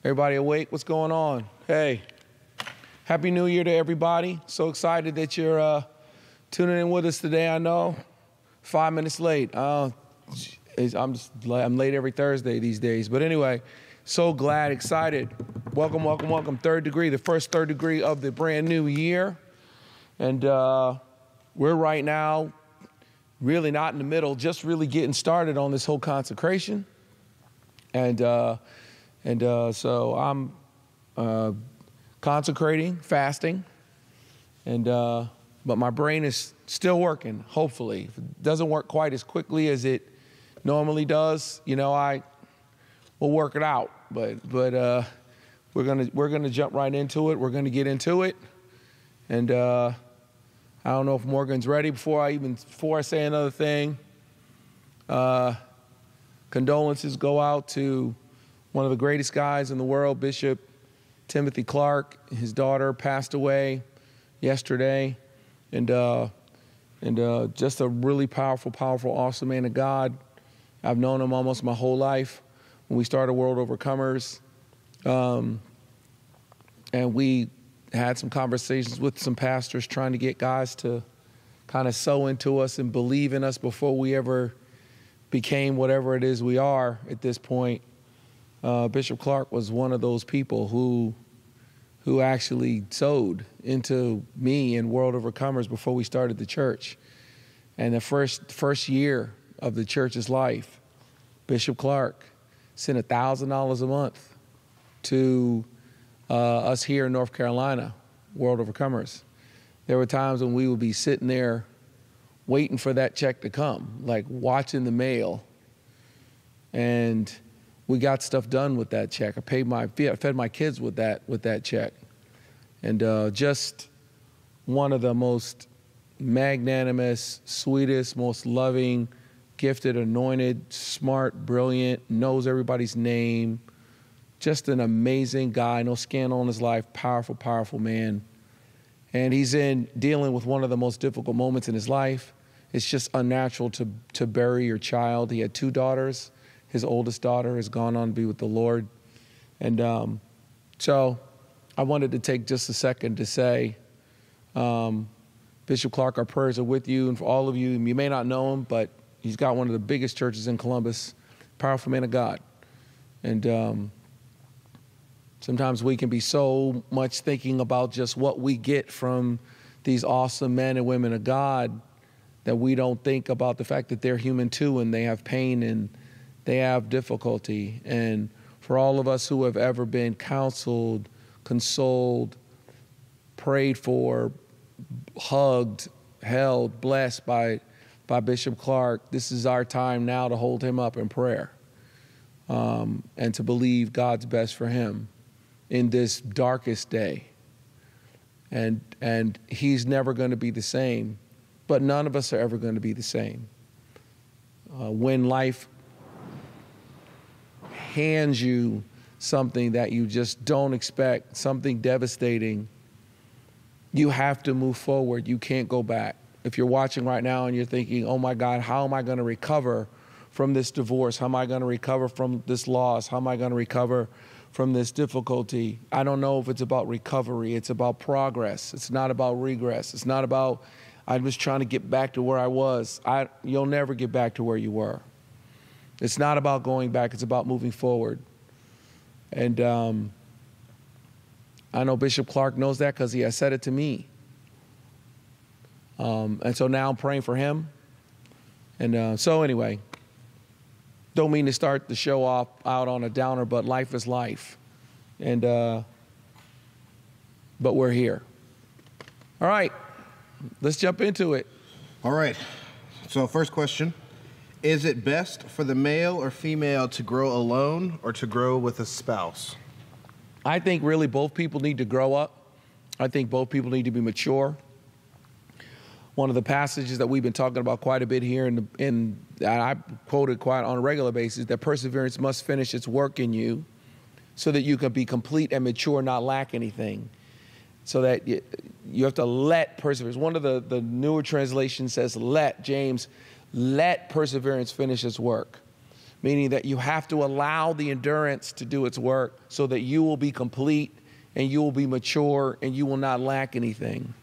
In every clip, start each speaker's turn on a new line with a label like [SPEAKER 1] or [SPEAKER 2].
[SPEAKER 1] Everybody awake? What's going on? Hey, Happy New Year to everybody. So excited that you're tuning in with us today. I know, 5 minutes late. I'm late every Thursday these days. But anyway, so glad, excited. Welcome, welcome, welcome. Third degree, the first third degree of the brand new year. And we're right now really not in the middle, just really getting started on this whole consecration. And so I'm consecrating, fasting, but my brain is still working, hopefully. If it doesn't work quite as quickly as it normally does, I will work it out. But we're gonna jump right into it. We're gonna get into it. And I don't know if Morgan's ready. Before I say another thing, condolences go out to one of the greatest guys in the world, Bishop Timothy Clark. His daughter passed away yesterday, and just a really powerful, awesome man of God. I've known him almost my whole life. When we started World Overcomers, and we had some conversations with some pastors trying to get guys to kind of sow into us and believe in us before we ever became whatever it is we are at this point. Bishop Clark was one of those people who actually sowed into me and World Overcomers before we started the church. And the first year of the church's life, Bishop Clark sent $1,000 a month to us here in North Carolina, World Overcomers. There were times when we would be sitting there waiting for that check to come, like watching the mail. And we got stuff done with that check. I fed my kids with that check. And just one of the most magnanimous, sweetest, most loving, gifted, anointed, smart, brilliant, knows everybody's name. Just an amazing guy, no scandal in his life, powerful, powerful man. And he's dealing with one of the most difficult moments in his life. It's just unnatural to bury your child. He had 2 daughters. His oldest daughter has gone on to be with the Lord. And so I wanted to take just a second to say, Bishop Clark, our prayers are with you and for all of you. You may not know him, but he's got one of the biggest churches in Columbus, powerful man of God. And sometimes we can be so much thinking about just what we get from these awesome men and women of God that we don't think about the fact that they're human too, and they have pain and they have difficulty. And for all of us who have ever been counseled, consoled, prayed for, hugged, held, blessed by Bishop Clark, this is our time now to hold him up in prayer and to believe God's best for him in this darkest day. And he's never going to be the same, but none of us are ever going to be the same. When life hands you something that you just don't expect, something devastating, you have to move forward. You can't go back. If you're watching right now and you're thinking, oh my God, how am I going to recover from this divorce? How am I going to recover from this loss? How am I going to recover from this difficulty? I don't know if it's about recovery. It's about progress. It's not about regress. It's not about, I was trying to get back to where I was. You'll never get back to where you were. It's not about going back. It's about moving forward. And I know Bishop Clark knows that because he has said it to me. And so now I'm praying for him. And so anyway, don't mean to start the show off out on a downer, but life is life. And but we're here. All right, let's jump into it.
[SPEAKER 2] All right. So first question. Is it best for the male or female to grow alone or to grow with a spouse?
[SPEAKER 1] I think really both people need to grow up. I think both people need to be mature. One of the passages that we've been talking about quite a bit here, and I quoted quite on a regular basis, that perseverance must finish its work in you so that you can be complete and mature, not lack anything. So that you have to let perseverance. One of the newer translations says, let perseverance finish its work. meaning that you have to allow the endurance to do its work so that you will be complete and you will be mature and you will not lack anything.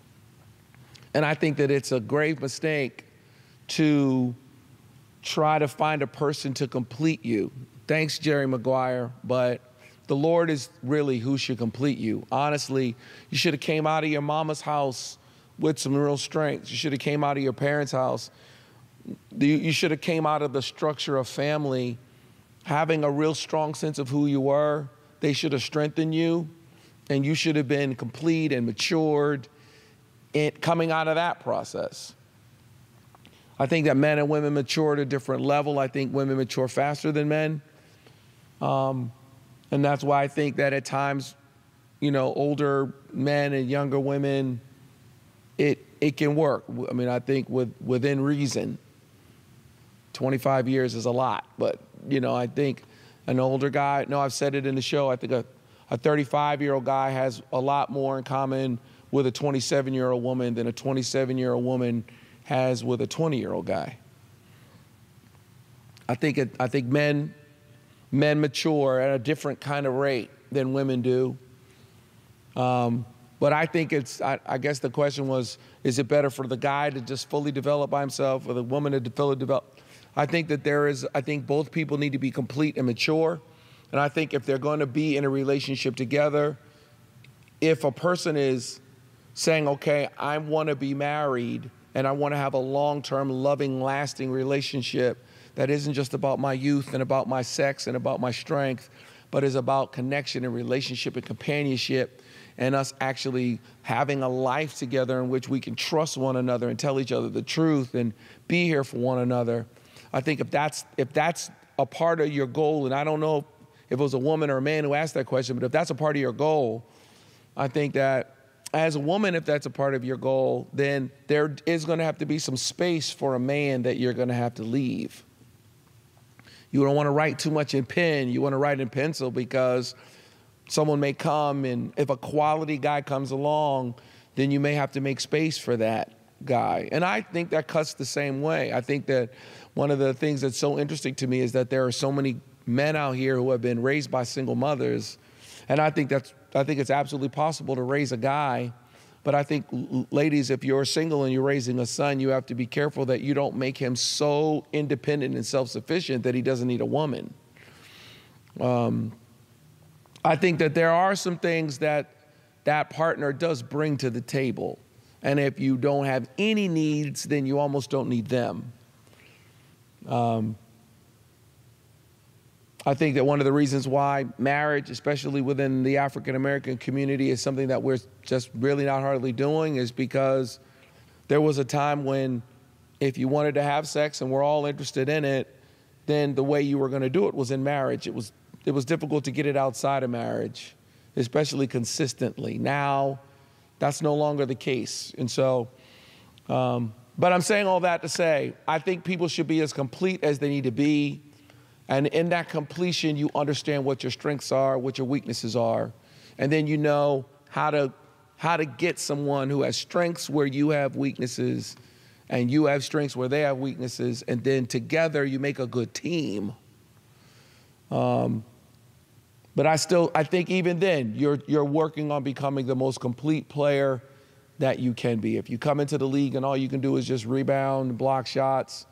[SPEAKER 1] And I think that it's a grave mistake to try to find a person to complete you. Thanks, Jerry Maguire, but the Lord is really who should complete you. Honestly, you should have came out of your mama's house with some real strength. You should have came out of your parents' house. You should have came out of the structure of family having a real strong sense of who you were. They should have strengthened you, and you should have been complete and matured coming out of that process. I think that men and women mature at a different level. I think women mature faster than men. And that's why I think that at times, older men and younger women, it can work. I mean, I think within reason. 25 years is a lot, but, I think an older guy, I've said it in the show, I think a 35-year-old guy has a lot more in common with a 27-year-old woman than a 27-year-old woman has with a 20-year-old guy. I think men mature at a different kind of rate than women do. But I think I guess the question was, is it better for the guy to just fully develop by himself or the woman to fully develop? I think that I think both people need to be complete and mature. And I think if they're going to be in a relationship together, if a person is saying, okay, I want to be married and I want to have a long-term, loving, lasting relationship that isn't just about my youth and about my sex and about my strength, but is about connection and relationship and companionship and us actually having a life together in which we can trust one another and tell each other the truth and be here for one another. I think if that's a part of your goal, and I don't know if it was a woman or a man who asked that question, but if that's a part of your goal, I think that as a woman, if that's a part of your goal, then there is going to have to be some space for a man that you're going to have to leave. You don't want to write too much in pen. You want to write in pencil because someone may come, and if a quality guy comes along, then you may have to make space for that guy. And I think that cuts the same way. I think that one of the things that's so interesting to me is that there are so many men out here who have been raised by single mothers. And I think it's absolutely possible to raise a guy. But I think, ladies, if you're single and you're raising a son, you have to be careful that you don't make him so independent and self-sufficient that he doesn't need a woman. I think that there are some things that partner does bring to the table. And if you don't have any needs, then you almost don't need them. I think that one of the reasons why marriage, especially within the African-American community, is something that we're just really not hardly doing is because there was a time when if you wanted to have sex and we're all interested in it, then the way you were going to do it was in marriage. It was difficult to get it outside of marriage, especially consistently. Now, that's no longer the case. And so, but I'm saying all that to say, I think people should be as complete as they need to be. And in that completion, you understand what your strengths are, what your weaknesses are. And then you know how to get someone who has strengths where you have weaknesses and you have strengths where they have weaknesses. And then together you make a good team. But I think even then, you're working on becoming the most complete player that you can be. If you come into the league and all you can do is just rebound, block shots,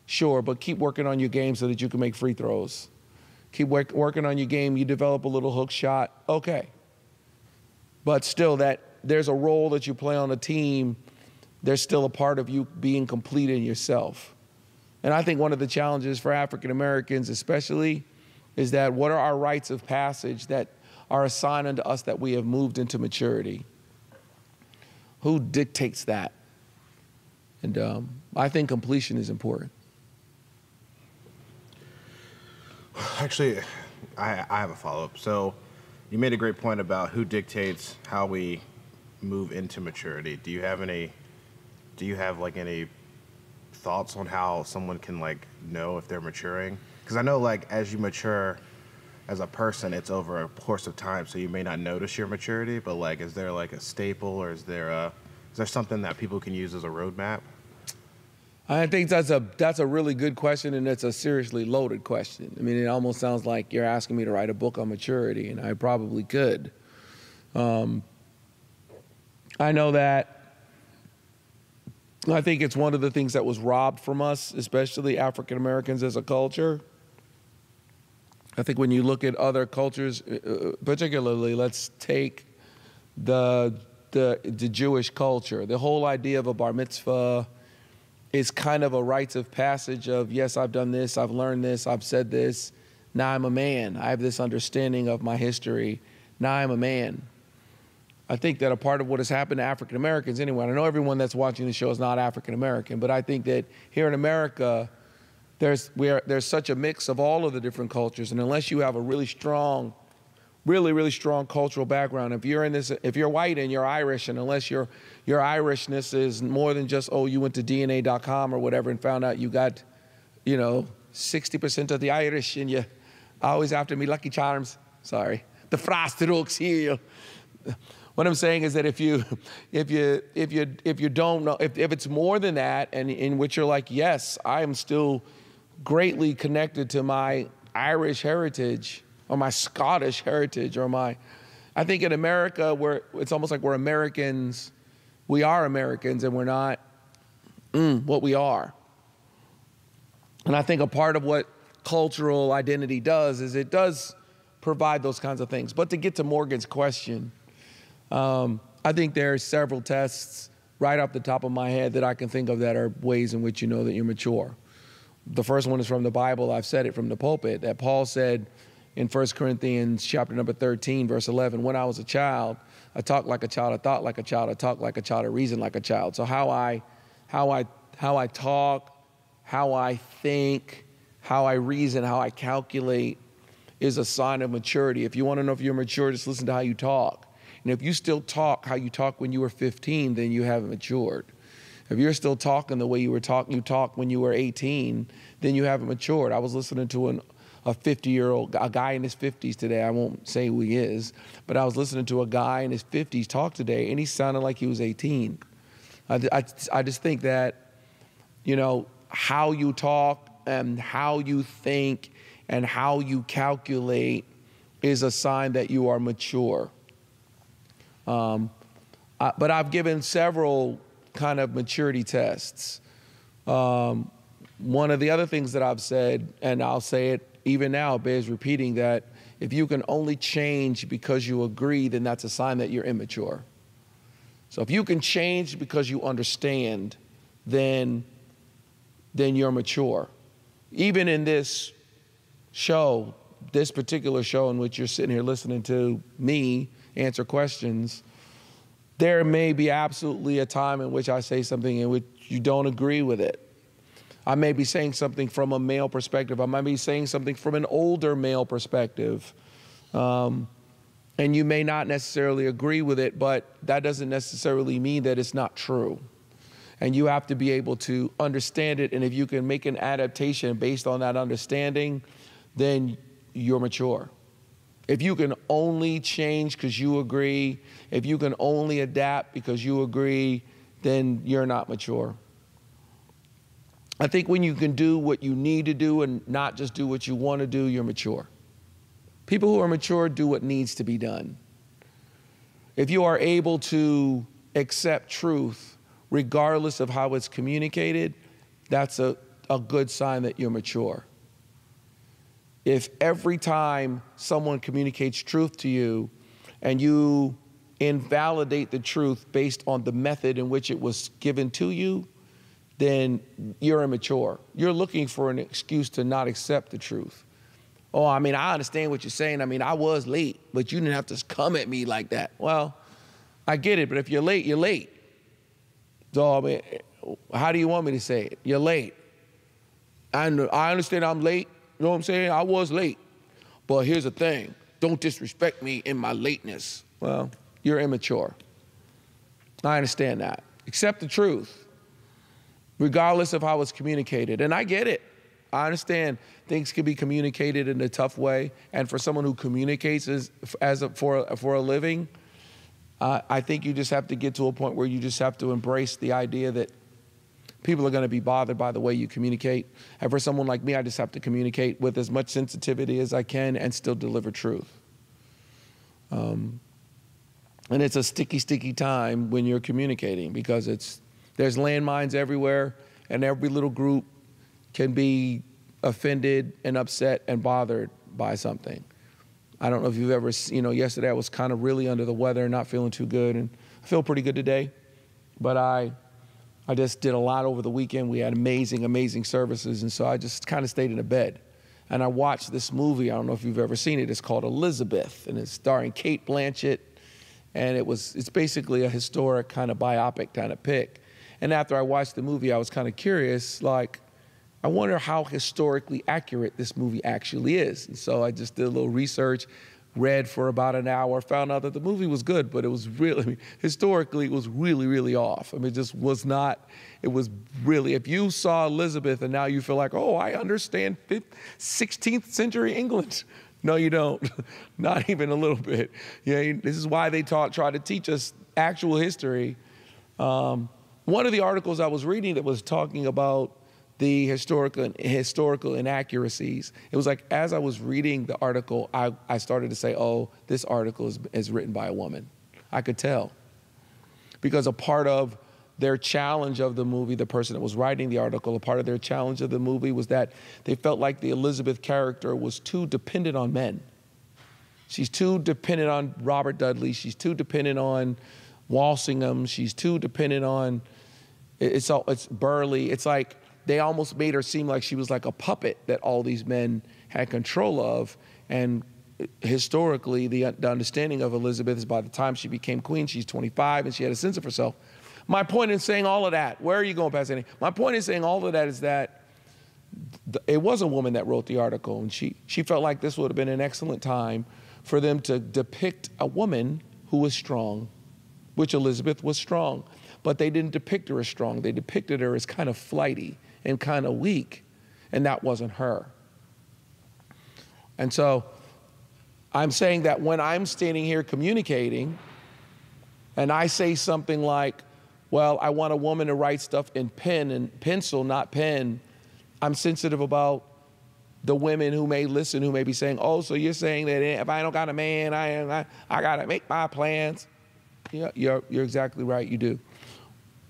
[SPEAKER 1] sure, but keep working on your game so that you can make free throws. Keep working on your game. You develop a little hook shot, okay. But still, that there's a role that you play on a team. There's still a part of you being complete in yourself. And I think one of the challenges for African Americans especially is that what are our rites of passage that are assigned unto us that we have moved into maturity? Who dictates that? And I think completion is important.
[SPEAKER 2] Actually, I have a follow-up. So you made a great point about who dictates how we move into maturity. Do you have any thoughts on how someone can know if they're maturing? Because I know as you mature as a person, it's over a course of time, so you may not notice your maturity, but is there a staple or is there something that people can use as a roadmap?
[SPEAKER 1] I think that's a really good question, and it's a seriously loaded question. I mean, it almost sounds like you're asking me to write a book on maturity, and I probably could. I know that I think it's one of the things that was robbed from us, especially African Americans as a culture. I think when you look at other cultures, particularly, let's take the Jewish culture. The whole idea of a bar mitzvah is kind of a rites of passage of, yes, I've done this, I've learned this, I've said this, now I'm a man. I have this understanding of my history, now I'm a man. I think that a part of what has happened to African Americans anyway, I know everyone that's watching the show is not African American, but I think that here in America, there's such a mix of all of the different cultures, and unless you have a really strong cultural background. If you're white and you're Irish, and unless your Irishness is more than just, oh, you went to DNA.com or whatever and found out you got, 60% of the Irish in you, always after me, Lucky Charms. Sorry, the frosted oak cereal. What I'm saying is that if you don't know, if it's more than that, and in which you're like, yes, I am still greatly connected to my Irish heritage, or my Scottish heritage, I think in America, it's almost like we're Americans. We are Americans, and we're not what we are. And I think a part of what cultural identity does is it does provide those kinds of things. But to get to Morgan's question, I think there are several tests right off the top of my head that I can think of that are ways in which you know that you're mature. The first one is from the Bible. I've said it from the pulpit, that Paul said in 1 Corinthians chapter number 13, verse 11, when I was a child, I talked like a child, I thought like a child, I talked like a child, I reasoned like a child. So how I talk, how I think, how I reason, how I calculate is a sign of maturity. If you want to know if you're mature, just listen to how you talk. And if you still talk how you talked when you were 15, then you haven't matured. If you're still talking the way you talked when you were 18, then you haven't matured. I was listening to a 50-year-old, a guy in his 50s today. I won't say who he is, but I was listening to a guy in his 50s talk today, and he sounded like he was 18. I just think that, how you talk and how you think and how you calculate is a sign that you are mature. But I've given several kind of maturity tests. One of the other things that I've said, and I'll say it even now, bears repeating, that if you can only change because you agree, then that's a sign that you're immature. So if you can change because you understand, then you're mature. Even in this show, this particular show in which you're sitting here listening to me answer questions, there may be absolutely a time in which I say something in which you don't agree with it. I may be saying something from a male perspective. I might be saying something from an older male perspective. And you may not necessarily agree with it, but that doesn't necessarily mean that it's not true. And you have to be able to understand it. And if you can make an adaptation based on that understanding, then you're mature. If you can only change because you agree, if you can only adapt because you agree, then you're not mature. I think when you can do what you need to do and not just do what you want to do, you're mature. People who are mature do what needs to be done. If you are able to accept truth, regardless of how it's communicated, that's a good sign that you're mature. If every time someone communicates truth to you and you invalidate the truth based on the method in which it was given to you, then you're immature. You're looking for an excuse to not accept the truth. Oh, I understand what you're saying. I was late, but you didn't have to come at me like that. Well, I get it, but if you're late, you're late. So, how do you want me to say it? You're late. I understand I'm late. You know what I'm saying? I was late. But here's the thing. Don't disrespect me in my lateness. Well, you're immature. I understand that. Accept the truth, regardless of how it's communicated. And I get it. I understand things can be communicated in a tough way. And for someone who communicates for a living, I think you just have to get to a point where you just have to embrace the idea that People are going to be bothered by the way you communicate. And for someone like me, I just have to communicate with as much sensitivity as I can and still deliver truth. And it's a sticky, sticky time when you're communicating because there's landmines everywhere, and every little group can be offended and upset and bothered by something. I don't know if you've ever, yesterday I was kind of really under the weather and not feeling too good, and I feel pretty good today. But I just did a lot over the weekend. We had amazing, amazing services, and so I just kind of stayed in a bed. And I watched this movie. I don't know if you've ever seen it. It's called Elizabeth, and it's starring Cate Blanchett. And it's basically a historic kind of biopic kind of pick. And after I watched the movie, I was kind of curious, like, I wonder how historically accurate this movie actually is. And so I just did a little research, read for about an hour, found out that the movie was good, but it was really, historically, it was really, really off. I mean, it just was not, it was really, if you saw Elizabeth and now you feel like, oh, I understand 16th century England. No, you don't. Not even a little bit. This is why they try to teach us actual history. One of the articles I was reading that was talking about the historical inaccuracies, it was like as I was reading the article, I started to say, oh, this article is written by a woman. I could tell. Because a part of their challenge of the movie, the person that was writing the article, a part of their challenge of the movie was that they felt like the Elizabeth character was too dependent on men. She's too dependent on Robert Dudley. She's too dependent on Walsingham. She's too dependent on, it's Burley. It's like they almost made her seem like she was like a puppet that all these men had control of. And historically, the understanding of Elizabeth is by the time she became queen, she's 25 and she had a sense of herself. My point in saying all of that, where are you going, Pastor Andy? My point in saying all of that is that it was a woman that wrote the article, and she felt like this would have been an excellent time for them to depict a woman who was strong, which Elizabeth was strong. But they didn't depict her as strong. They depicted her as kind of flighty and kind of weak, and that wasn't her. And so I'm saying that when I'm standing here communicating, and I say something like, well, I want a woman to write stuff in pen and pencil, not pen, I'm sensitive about the women who may listen, who may be saying, oh, so you're saying that if I don't got a man, I got to make my plans. Yeah, you're exactly right, you do.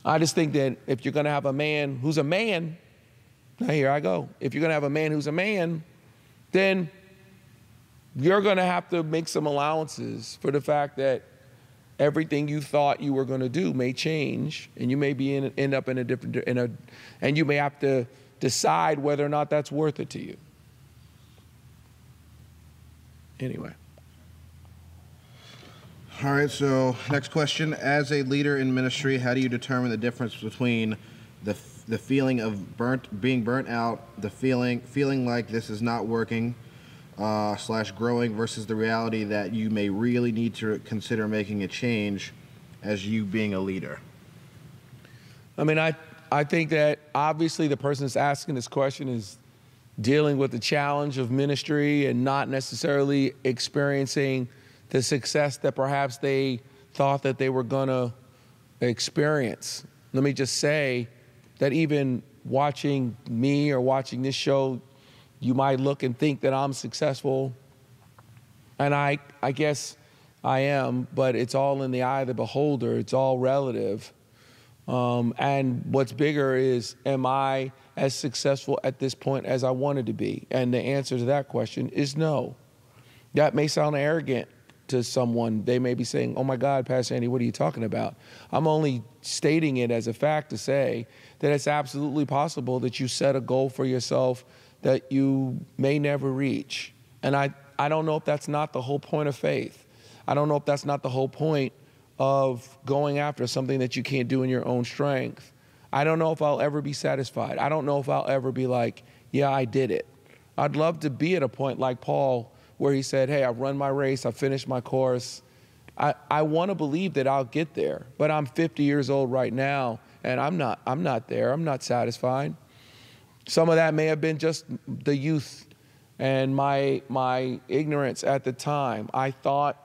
[SPEAKER 1] I just think that if you're going to have a man who's a man, now here I go. If you're going to have a man who's a man, then you're going to have to make some allowances for the fact that everything you thought you were going to do may change, and you may end up in a different, and you may have to decide whether or not that's worth it to you. Anyway.
[SPEAKER 2] All right, so next question. As a leader in ministry, how do you determine the difference between the feeling of being burnt out, the feeling like this is not working, / growing, versus the reality that you may really need to consider making a change as you being a leader?
[SPEAKER 1] I mean, I think that obviously the person that's asking this question is dealing with the challenge of ministry and not necessarily experiencing the success that perhaps they thought that they were going to experience. Let me just say that even watching me or watching this show, you might look and think that I'm successful, and I guess I am, but it's all in the eye of the beholder. It's all relative. And what's bigger is, am I as successful at this point as I wanted to be? And the answer to that question is no. That may sound arrogant to someone. They may be saying, oh my God, Pastor Andy, what are you talking about? I'm only stating it as a fact to say that it's absolutely possible that you set a goal for yourself that you may never reach. And I don't know if that's not the whole point of faith. I don't know if that's not the whole point of going after something that you can't do in your own strength. I don't know if I'll ever be satisfied. I don't know if I'll ever be like, yeah, I did it. I'd love to be at a point like Paul where he said, hey, I've run my race, I've finished my course. I want to believe that I'll get there, but I'm 50 years old right now, and I'm not there. I'm not satisfied. Some of that may have been just the youth and my ignorance at the time. I thought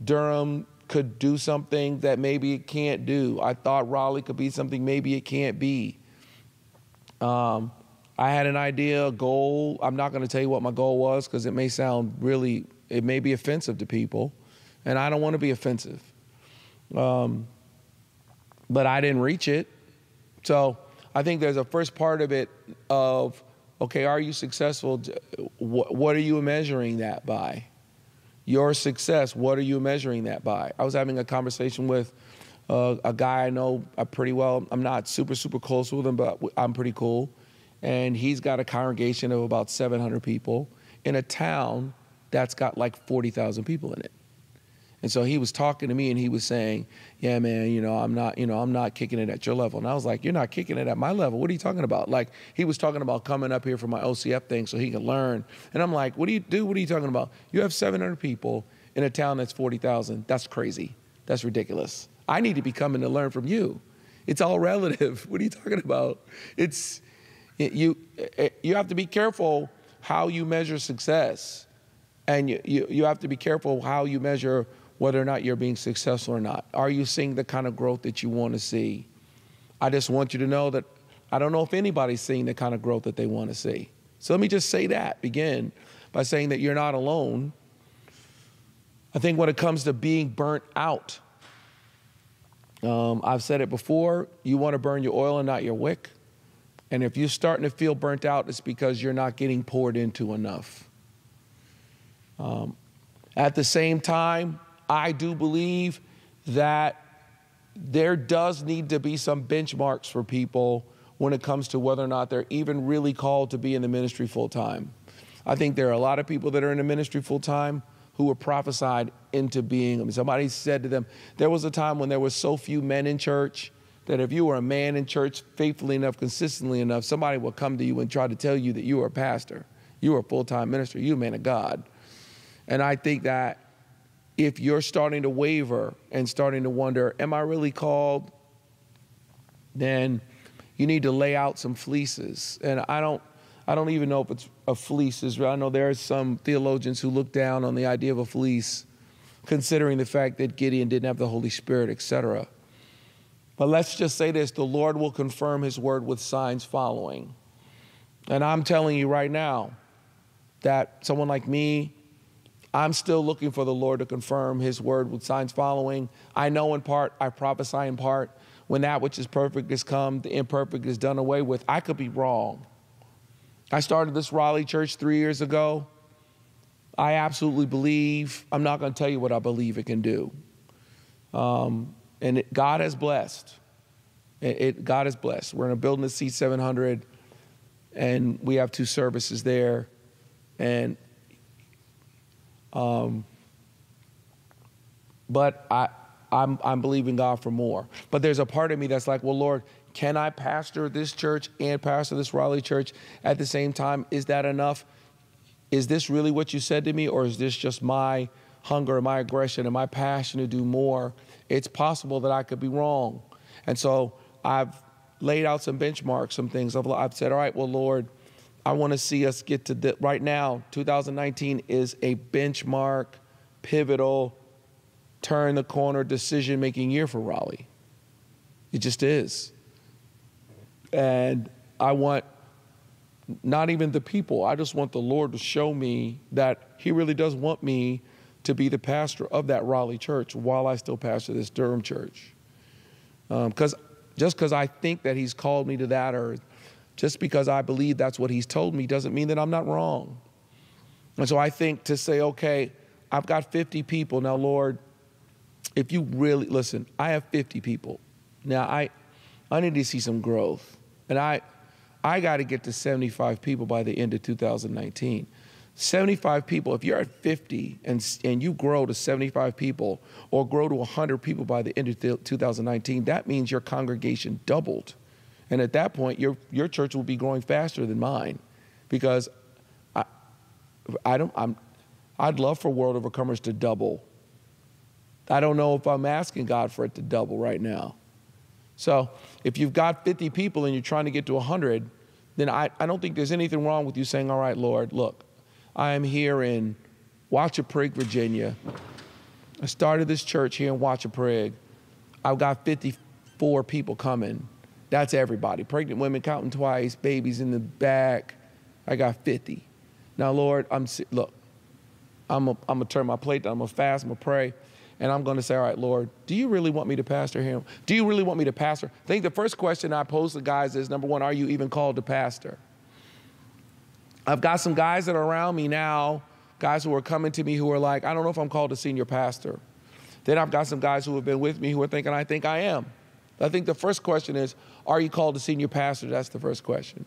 [SPEAKER 1] Durham could do something that maybe it can't do. I thought Raleigh could be something maybe it can't be. I had an idea, a goal. I'm not going to tell you what my goal was because it may be offensive to people, and I don't want to be offensive. But I didn't reach it. So I think there's a first part of it of, okay, are you successful? What are you measuring that by? Your success, what are you measuring that by? I was having a conversation with a guy I know pretty well. I'm not super, super close with him, but I'm pretty cool. And he's got a congregation of about 700 people in a town that's got like 40,000 people in it. And so he was talking to me and he was saying, yeah, man, I'm not kicking it at your level. And I was like, you're not kicking it at my level. What are you talking about? Like, he was talking about coming up here for my OCF thing so he could learn. And I'm like, what do you do? What are you talking about? You have 700 people in a town that's 40,000. That's crazy. That's ridiculous. I need to be coming to learn from you. It's all relative. What are you talking about? You have to be careful how you measure success. And you have to be careful how you measure whether or not you're being successful or not. Are you seeing the kind of growth that you want to see? I just want you to know that I don't know if anybody's seeing the kind of growth that they want to see. So let me just say that, begin by saying that you're not alone. I think when it comes to being burnt out, I've said it before, you want to burn your oil and not your wick. And if you're starting to feel burnt out, it's because you're not getting poured into enough. At the same time, I do believe that there does need to be some benchmarks for people when it comes to whether or not they're even really called to be in the ministry full time. I think there are a lot of people that are in the ministry full time who were prophesied into being them. Somebody said to them, there was a time when there were so few men in church that if you were a man in church faithfully enough, consistently enough, somebody would come to you and try to tell you that you were a pastor, you were a full-time minister, you a man of God. And I think that if you're starting to waver and starting to wonder, am I really called? Then you need to lay out some fleeces. And I don't even know if it's a fleece. I know there are some theologians who look down on the idea of a fleece, considering the fact that Gideon didn't have the Holy Spirit, etc. But let's just say this, the Lord will confirm his word with signs following. And I'm telling you right now that someone like me, I'm still looking for the Lord to confirm his word with signs following. I know in part, I prophesy in part. When that which is perfect has come, the imperfect is done away with. I could be wrong. I started this Raleigh church 3 years ago. I absolutely believe, I'm not going to tell you what I believe it can do. God has blessed. God has blessed. We're in a building that seats 700, and we have 2 services there. And but I'm believing God for more. But there's a part of me that's like, well, Lord, can I pastor this church and pastor this Raleigh church at the same time? Is that enough? Is this really what you said to me, or is this just my hunger and my aggression and my passion to do more? It's possible that I could be wrong. And so I've laid out some benchmarks, some things. I've said, all right, well, Lord, I want to see us get to right now, 2019 is a benchmark, pivotal, turn the corner, decision-making year for Raleigh. It just is. And I want not even the people. I just want the Lord to show me that he really does want me to be the pastor of that Raleigh church while I still pastor this Durham church. Just because I think that he's called me to that, or just because I believe that's what he's told me, doesn't mean that I'm not wrong. And so I think to say, okay, I've got 50 people. Now, Lord, if you really, listen, I have 50 people. Now, I need to see some growth. And I got to get to 75 people by the end of 2019. 75 people, if you're at 50 and you grow to 75 people or grow to 100 people by the end of 2019, that means your congregation doubled. And at that point, your church will be growing faster than mine, because I'd love for World Overcomers to double. I don't know if I'm asking God for it to double right now. So if you've got 50 people and you're trying to get to 100, then I don't think there's anything wrong with you saying, all right, Lord, look, I am here in Wachapreague, Virginia. I started this church here in Wachapreague. I've got 54 people coming. That's everybody. Pregnant women counting twice, babies in the back. I got 50. Now, Lord, look, I'm going to turn my plate down. I'm going to fast. I'm going to pray. And I'm going to say, all right, Lord, do you really want me to pastor him? Do you really want me to pastor? I think the first question I pose to guys is, number one, are you even called to pastor? I've got some guys that are around me now, guys who are coming to me who are like, I don't know if I'm called to senior pastor. Then I've got some guys who have been with me who are thinking, I think I am. I think the first question is, are you called to senior pastor? That's the first question.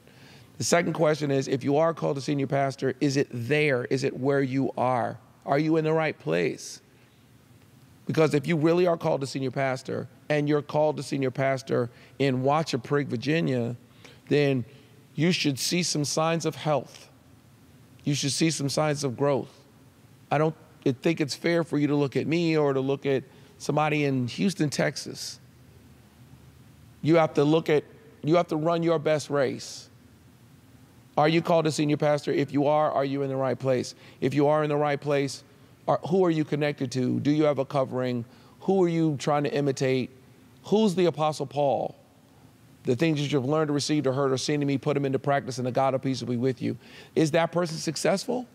[SPEAKER 1] The second question is, if you are called to senior pastor, is it there? Is it where you are? Are you in the right place? Because if you really are called to senior pastor and you're called to senior pastor in Wachapreague, Virginia, then you should see some signs of health. You should see some signs of growth. I don't think it's fair for you to look at me or to look at somebody in Houston, Texas. You have to run your best race. Are you called to senior pastor? If you are you in the right place? If you are in the right place, who are you connected to? Do you have a covering? Who are you trying to imitate? Who's the Apostle Paul? The things that you've learned or received or heard or seen in me, put them into practice, and the God of peace will be with you. Is that person successful?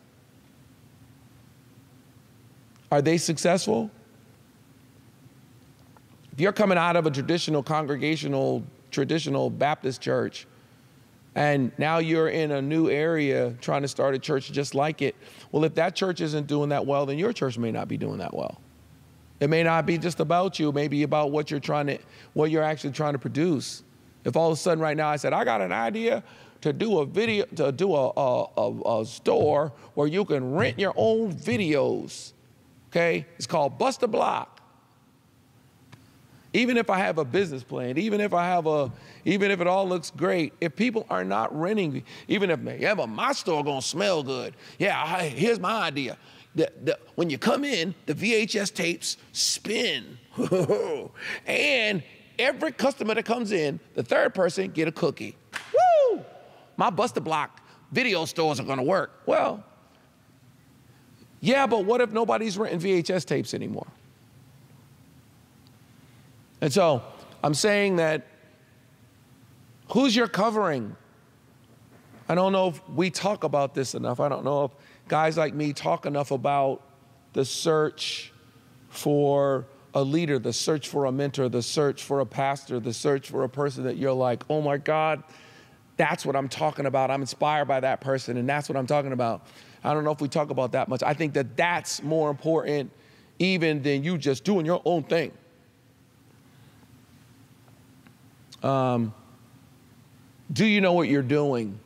[SPEAKER 1] Are they successful? If you're coming out of a traditional Baptist church, and now you're in a new area trying to start a church just like it, well, if that church isn't doing that well, then your church may not be doing that well. It may not be just about you, it may be about what you're actually trying to produce. If all of a sudden right now I said, I got an idea to do a store where you can rent your own videos, okay? It's called Bust a Block. Even if I have a business plan, even if it all looks great, if people are not renting, even if my store gonna smell good. Yeah, here's my idea. When you come in, the VHS tapes spin. And every customer that comes in, the third person get a cookie. Woo! My Bust a Block video stores are gonna work. Well, yeah, but what if nobody's renting VHS tapes anymore? And so I'm saying that, who's your covering? I don't know if we talk about this enough. I don't know if guys like me talk enough about the search for a leader, the search for a mentor, the search for a pastor, the search for a person that you're like, oh my God, that's what I'm talking about. I'm inspired by that person, and that's what I'm talking about. I don't know if we talk about that much. I think that that's more important even than you just doing your own thing. Do you know what you're doing?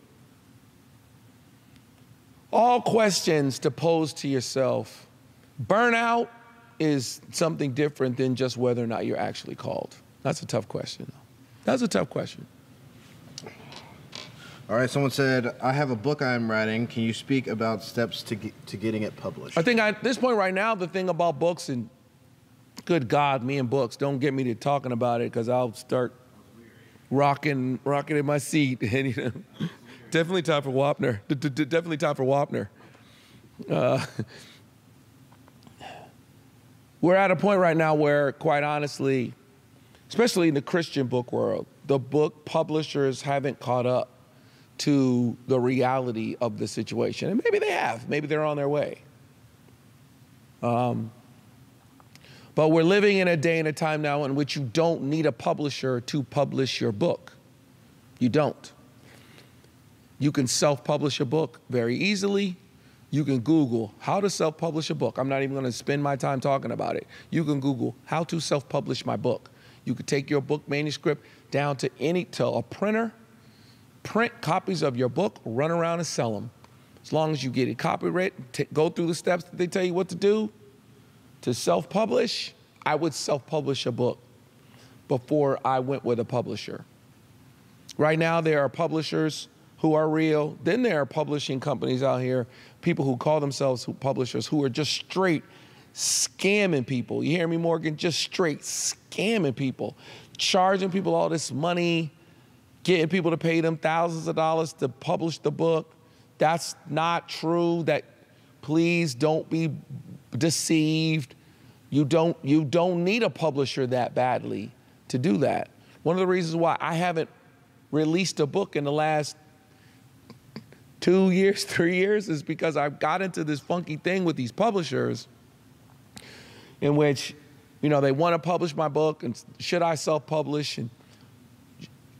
[SPEAKER 1] All questions to pose to yourself. Burnout is something different than just whether or not you're actually called. That's a tough question. That's a tough question.
[SPEAKER 2] All right, someone said, I have a book I'm writing. Can you speak about steps to getting it published?
[SPEAKER 1] I think at this point right now, the thing about books, and good God, me and books, don't get me to talking about it because I'll start rocking in my seat. And, definitely time for Wapner. Definitely time for Wapner. We're at a point right now where, quite honestly, especially in the Christian book world, the book publishers haven't caught up to the reality of the situation. And maybe they have. Maybe they're on their way. But we're living in a day and a time now in which you don't need a publisher to publish your book. You don't. You can self-publish a book very easily. You can Google how to self-publish a book. I'm not even going to spend my time talking about it. You can Google how to self-publish my book. You could take your book manuscript down to a printer, print copies of your book, run around and sell them. As long as you get it copyrighted, go through the steps that they tell you what to do. To self-publish, I would self-publish a book before I went with a publisher. Right now, there are publishers who are real. Then there are publishing companies out here, people who call themselves publishers, who are just straight scamming people. You hear me, Morgan? Just straight scamming people, charging people all this money, getting people to pay them thousands of dollars to publish the book. That's not true. Please don't be deceived. You don't need a publisher that badly to do that. One of the reasons why I haven't released a book in the last 2 years, 3 years is because I've got into this funky thing with these publishers in which, you know, they want to publish my book and should I self-publish? And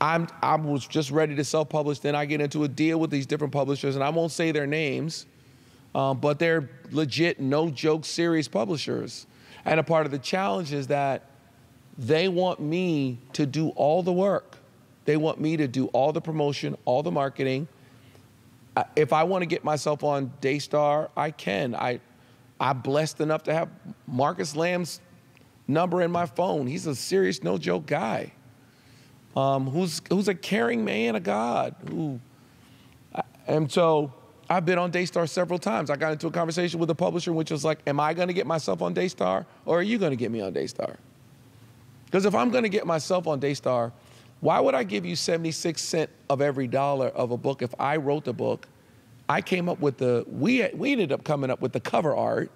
[SPEAKER 1] I was just ready to self-publish. Then I get into a deal with these different publishers, and I won't say their names, but they're legit, no joke, serious publishers. And a part of the challenge is that they want me to do all the work. They want me to do all the promotion, all the marketing. If I want to get myself on Daystar, I can. I'm blessed enough to have Marcus Lamb's number in my phone. He's a serious, no joke guy. Who's a caring man of God. And so I've been on Daystar several times. I got into a conversation with a publisher which was like, am I going to get myself on Daystar or are you going to get me on Daystar? Because if I'm going to get myself on Daystar, why would I give you 76 cents of every dollar of a book if I wrote the book? I came up with we ended up coming up with the cover art.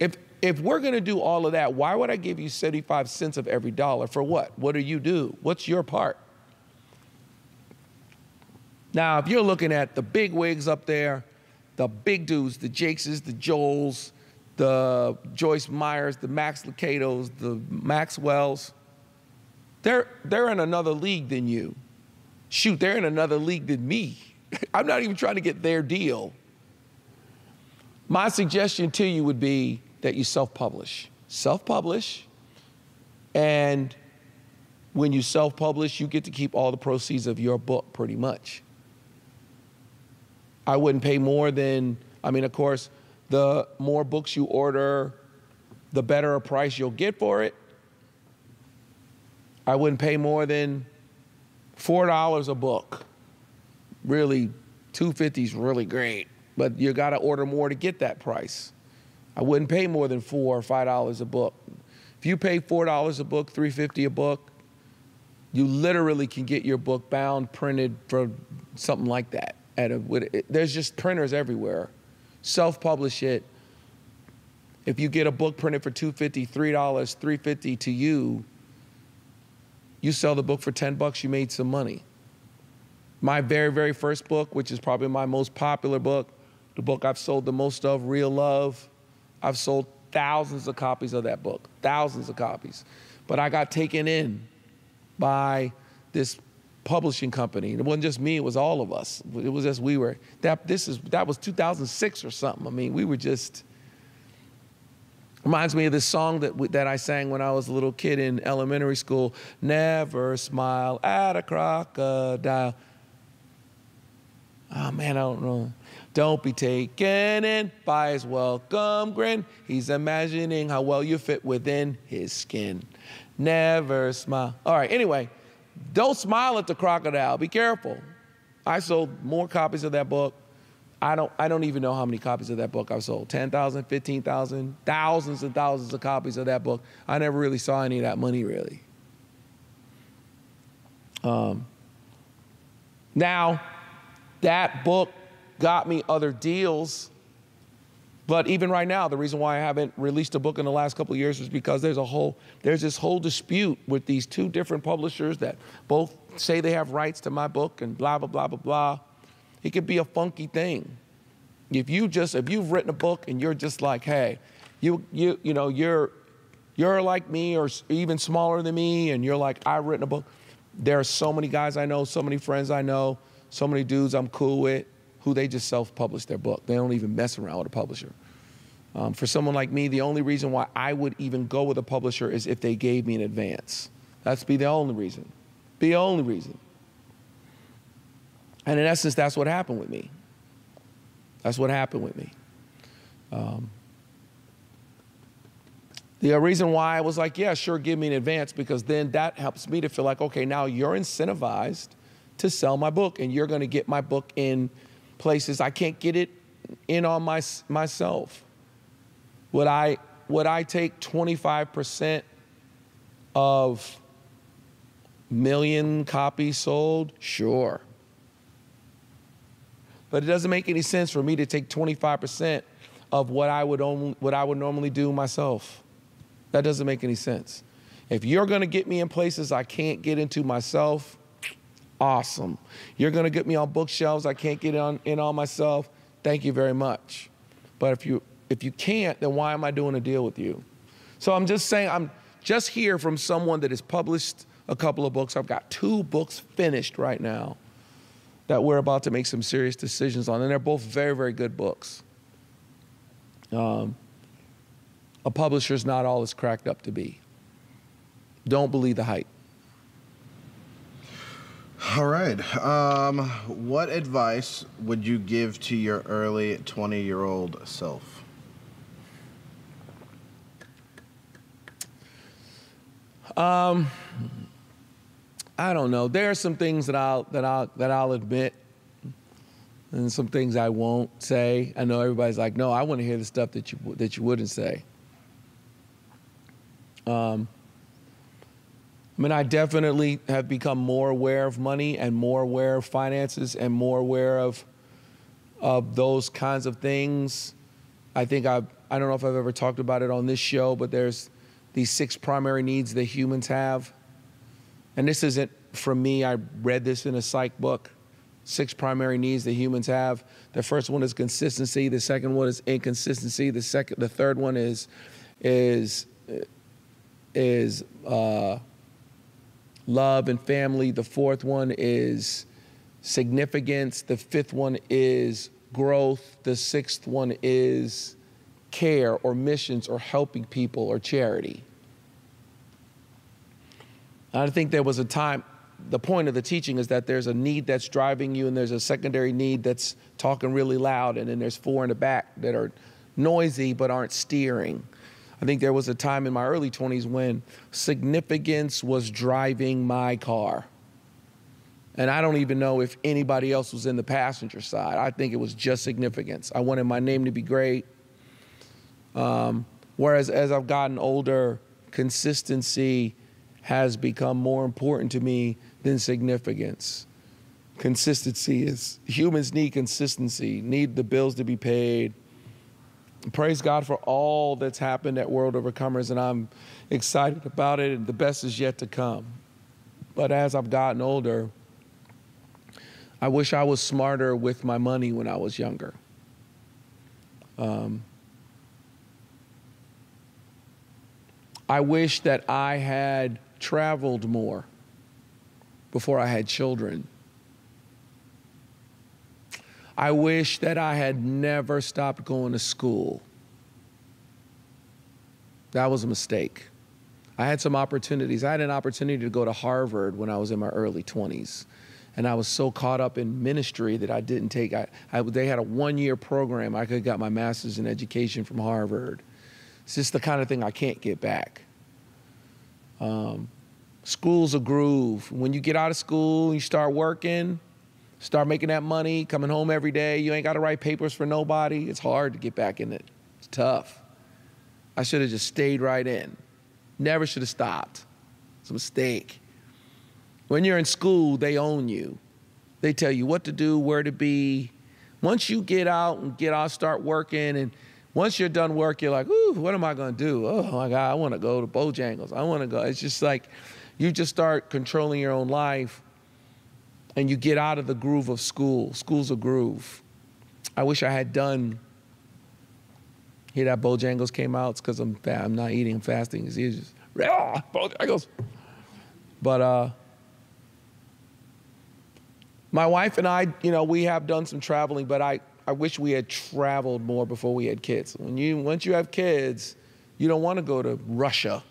[SPEAKER 1] If we're going to do all of that, why would I give you 75 cents of every dollar? For what? What do you do? What's your part? Now, if you're looking at the big wigs up there, the big dudes, the Jakeses, the Joels, the Joyce Myers, the Max Lucados, the Maxwells, they're in another league than you. Shoot, they're in another league than me. I'm not even trying to get their deal. My suggestion to you would be that you self-publish. Self-publish, and when you self-publish, you get to keep all the proceeds of your book, pretty much. I wouldn't pay more than, I mean, of course, the more books you order, the better a price you'll get for it. I wouldn't pay more than $4 a book. Really, $2.50 is really great, but you got to order more to get that price. I wouldn't pay more than $4 or $5 a book. If you pay $4 a book, $3.50 a book, you literally can get your book bound, printed for something like that. There's just printers everywhere. Self-publish it. If you get a book printed for $2.50, $3, $3.50 to you, you sell the book for $10, you made some money. My very, very first book, which is probably my most popular book, the book I've sold the most of, Real Love, I've sold thousands of copies of that book, thousands of copies. But I got taken in by this publishing company. And it wasn't just me, it was all of us. It was just that was 2006 or something. I mean, we were just, reminds me of this song that I sang when I was a little kid in elementary school. Never smile at a crocodile. Oh man, I don't know. Don't be taken in by his welcome grin. He's imagining how well you fit within his skin. Never smile. All right, anyway, don't smile at the crocodile. Be careful. I sold more copies of that book. I don't even know how many copies of that book I've sold. 10,000, 15,000, thousands and thousands of copies of that book. I never really saw any of that money, really. Now, that book got me other deals, but even right now, the reason why I haven't released a book in the last couple of years is because there's this whole dispute with these two different publishers that both say they have rights to my book and blah, blah, blah, blah, blah. It could be a funky thing. If you've written a book and you're just like, hey, you're like me or even smaller than me, and you're like, I've written a book. There are so many guys I know, so many friends I know, so many dudes I'm cool with who they just self-publish their book. They don't even mess around with a publisher. For someone like me, the only reason why I would even go with a publisher is if they gave me an advance. That's the only reason. The only reason. And in essence, that's what happened with me. That's what happened with me. The reason why I was like, yeah, sure, give me an advance, because then that helps me to feel like, okay, now you're incentivized to sell my book, and you're going to get my book in places I can't get it in on myself. Would I take 25% of million copies sold? Sure. But it doesn't make any sense for me to take 25% of what I would normally do myself. That doesn't make any sense. If you're going to get me in places I can't get into myself, awesome. You're going to get me on bookshelves I can't get in on myself, thank you very much. But if you can't, then why am I doing a deal with you? So I'm just saying, I'm just here from someone that has published a couple of books. I've got 2 books finished right now that we're about to make some serious decisions on, and they're both very, very good books. A publisher's not all it's cracked up to be. Don't believe the hype.
[SPEAKER 2] All right. What advice would you give to your early 20-year-old self?
[SPEAKER 1] I don't know. There are some things that I'll admit, and some things I won't say. I know everybody's like, no, I want to hear the stuff that you wouldn't say. I mean, I definitely have become more aware of money and more aware of finances and more aware of those kinds of things. I think I don't know if I've ever talked about it on this show, but there's these 6 primary needs that humans have. And this isn't from me. I read this in a psych book. 6 primary needs that humans have. The first one is consistency. The second one is inconsistency. The third one is love and family. The fourth one is significance. The fifth one is growth. The sixth one is care or missions or helping people or charity. I think there was a time, the point of the teaching is that there's a need that's driving you and there's a secondary need that's talking really loud, and then there's 4 in the back that are noisy but aren't steering. I think there was a time in my early 20s when significance was driving my car. And I don't even know if anybody else was in the passenger side. I think it was just significance. I wanted my name to be great. Whereas as I've gotten older, consistency has become more important to me than significance. Consistency is, humans need consistency, need the bills to be paid. Praise God for all that's happened at World Overcomers, and I'm excited about it, and the best is yet to come. But as I've gotten older, I wish I was smarter with my money when I was younger. I wish that I had traveled more before I had children. I wish that I had never stopped going to school. That was a mistake. I had some opportunities. I had an opportunity to go to Harvard when I was in my early 20s. And I was so caught up in ministry that I didn't take, they had a 1-year program. I could have got my master's in education from Harvard. It's just the kind of thing I can't get back. School's a groove. When you get out of school, you start working, start making that money, coming home every day. You ain't got to write papers for nobody. It's hard to get back in it. It's tough. I should have just stayed right in. Never should have stopped. It's a mistake. When you're in school, they own you. They tell you what to do, where to be. Once you get out, start working, and once you're done work, you're like, ooh, what am I going to do? Oh, my God, I want to go to Bojangles. I want to go. It's just like you just start controlling your own life, and you get out of the groove of school. School's a groove. I wish I had done. Hear that Bojangles came out? It's because I'm not eating, I'm fasting. It's just, Bojangles. But my wife and I, we have done some traveling, but I wish we had traveled more before we had kids. Once you have kids, you don't want to go to Russia.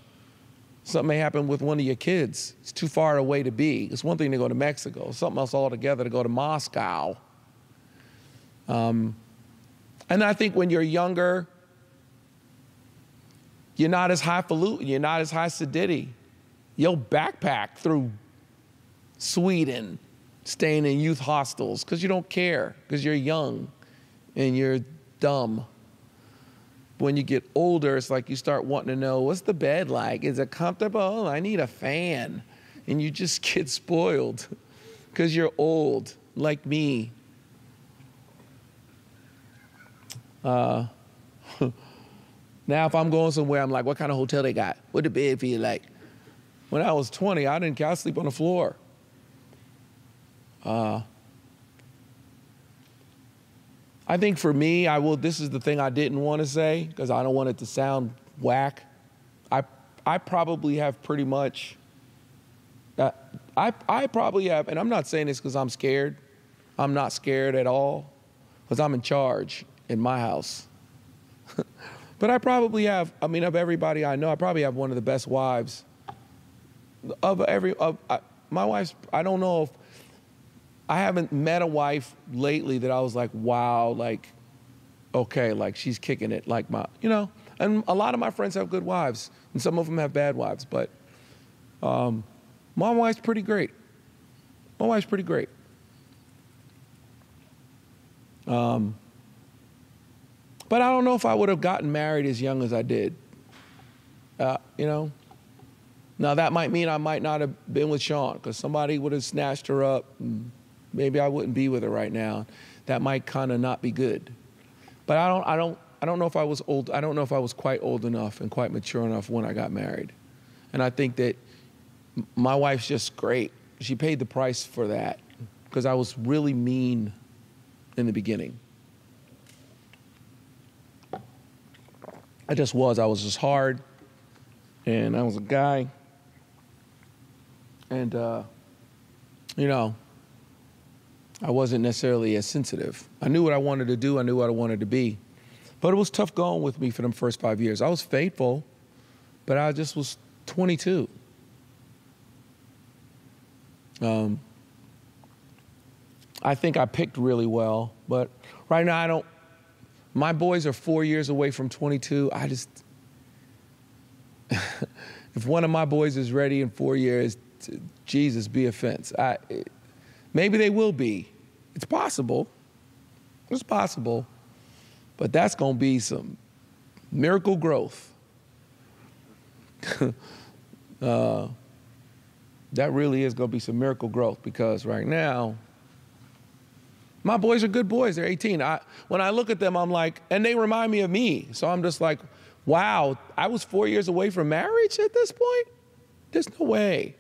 [SPEAKER 1] Something may happen with one of your kids. It's too far away to be. It's one thing to go to Mexico. Something else altogether to go to Moscow. And I think when you're younger, you're not as highfalutin. You're not as high sedity. You'll backpack through Sweden, staying in youth hostels because you don't care, because you're young and you're dumb. When you get older, it's like you start wanting to know, what's the bed like? Is it comfortable? I need a fan. And you just get spoiled because you're old, like me. Now, if I'm going somewhere, I'm like, what kind of hotel they got? What the bed feel like? When I was 20, I didn't care. I sleep on the floor. I think for me, this is the thing I didn't want to say because I don't want it to sound whack. I probably have pretty much, I probably have, and I'm not saying this because I'm scared. I'm not scared at all because I'm in charge in my house. But I probably have, of everybody I know, I probably have one of the best wives my wife's, I don't know if, I haven't met a wife lately that I was like, wow, like, okay, like she's kicking it, like and a lot of my friends have good wives, and some of them have bad wives, but my wife's pretty great. My wife's pretty great. But I don't know if I would have gotten married as young as I did, Now that might mean I might not have been with Sean because somebody would have snatched her up and maybe I wouldn't be with her right now. That might kind of not be good. But I don't know if I was old. I don't know if I was quite old enough and quite mature enough when I got married. And I think that my wife's just great. She paid the price for that because I was really mean in the beginning. I was just hard, and I was a guy. And, I wasn't necessarily as sensitive. I knew what I wanted to do. I knew what I wanted to be. But it was tough going with me for them first 5 years. I was faithful, but I just was 22. I think I picked really well, but right now my boys are 4 years away from 22. If one of my boys is ready in 4 years, Jesus be offense. Maybe they will be. It's possible. It's possible. But that's going to be some miracle growth. That really is going to be some miracle growth because right now, my boys are good boys. They're 18. When I look at them, I'm like, and they remind me of me. So I'm just like, wow, I was 4 years away from marriage at this point? There's no way.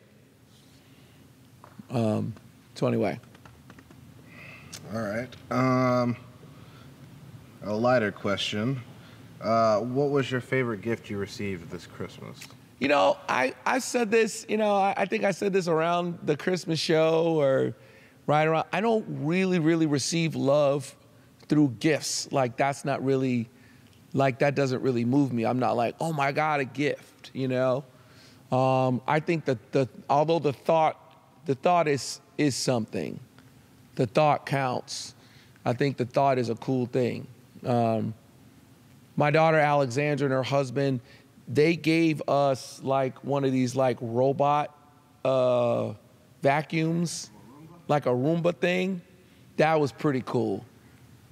[SPEAKER 1] So anyway.
[SPEAKER 2] All right. A lighter question. What was your favorite gift you received this Christmas?
[SPEAKER 1] I said this, I think I said this around the Christmas show or right around. I don't really receive love through gifts. Like that doesn't really move me. I'm not like, oh my God, a gift, I think that although the thought is something. The thought counts. I think the thought is a cool thing. My daughter Alexandra and her husband, they gave us like one of these like robot vacuums, like a Roomba thing. That was pretty cool.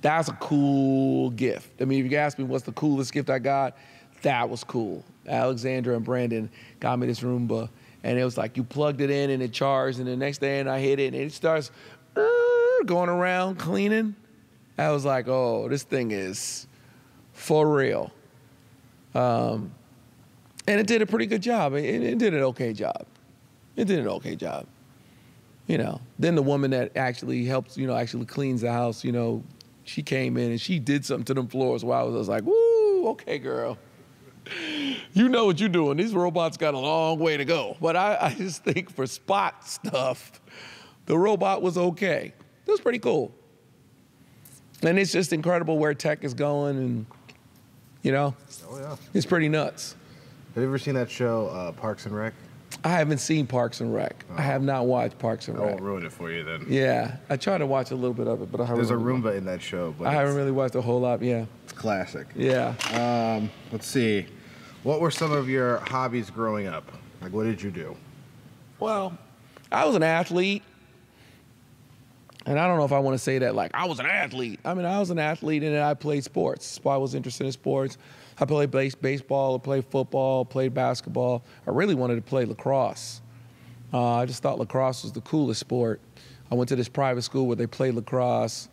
[SPEAKER 1] That's a cool gift. If you ask me what's the coolest gift I got, that was cool. Alexandra and Brandon got me this Roomba. And it was like you plugged it in and it charged, and the next day I hit it and it starts going around cleaning. I was like, oh, this thing is for real. And it did a pretty good job. It did an okay job. Then the woman that actually helps, actually cleans the house, she came in and she did something to them floors while I was like, woo, okay, girl. You know what you're doing. These robots got a long way to go. But I just think for spot stuff, the robot was okay. It was pretty cool. And it's just incredible where tech is going and, oh, yeah. It's pretty nuts.
[SPEAKER 2] Have you ever seen that show, Parks and Rec?
[SPEAKER 1] I haven't seen Parks and Rec. I have not watched Parks and Rec.
[SPEAKER 2] I won't ruin it for you then.
[SPEAKER 1] Yeah, I tried to watch a little bit of it, but I haven't.
[SPEAKER 2] There's a Roomba in that show, but
[SPEAKER 1] I haven't really watched a whole lot. Yeah,
[SPEAKER 2] it's classic.
[SPEAKER 1] Yeah.
[SPEAKER 2] Let's see. What were some of your hobbies growing up? Like, what did you do?
[SPEAKER 1] Well, I was an athlete, and I don't know if I want to say that like I was an athlete. I was an athlete, and I played sports. That's why I was interested in sports. I played baseball, I played football, played basketball. I really wanted to play lacrosse. I just thought lacrosse was the coolest sport. I went to this private school where they played lacrosse,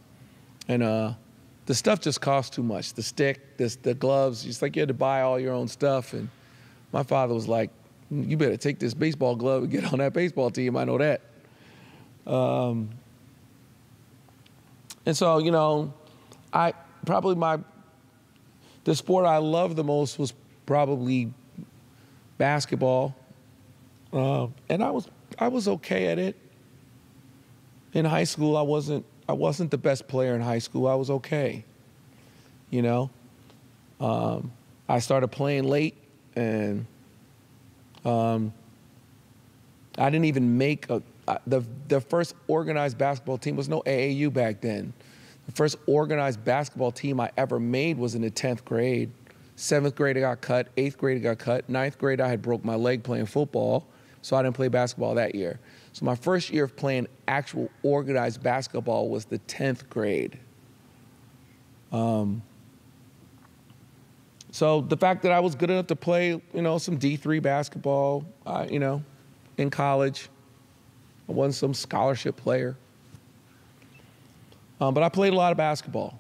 [SPEAKER 1] and the stuff just cost too much. The stick, the gloves, just like you had to buy all your own stuff. And my father was like, You better take this baseball glove and get on that baseball team. I know that. And so, you know, the sport I loved the most was probably basketball. And I was okay at it. In high school, I wasn't the best player in high school. I was okay, you know. I started playing late, and I didn't even make the first organized basketball team. Was no AAU back then. The first organized basketball team I ever made was in the 10th grade. 7th grade I got cut, 8th grade I got cut, 9th grade I had broke my leg playing football, so I didn't play basketball that year. So my first year of playing actual organized basketball was the 10th grade. So the fact that I was good enough to play, you know, some D3 basketball, you know, in college, I wasn't some scholarship player. But I played a lot of basketball.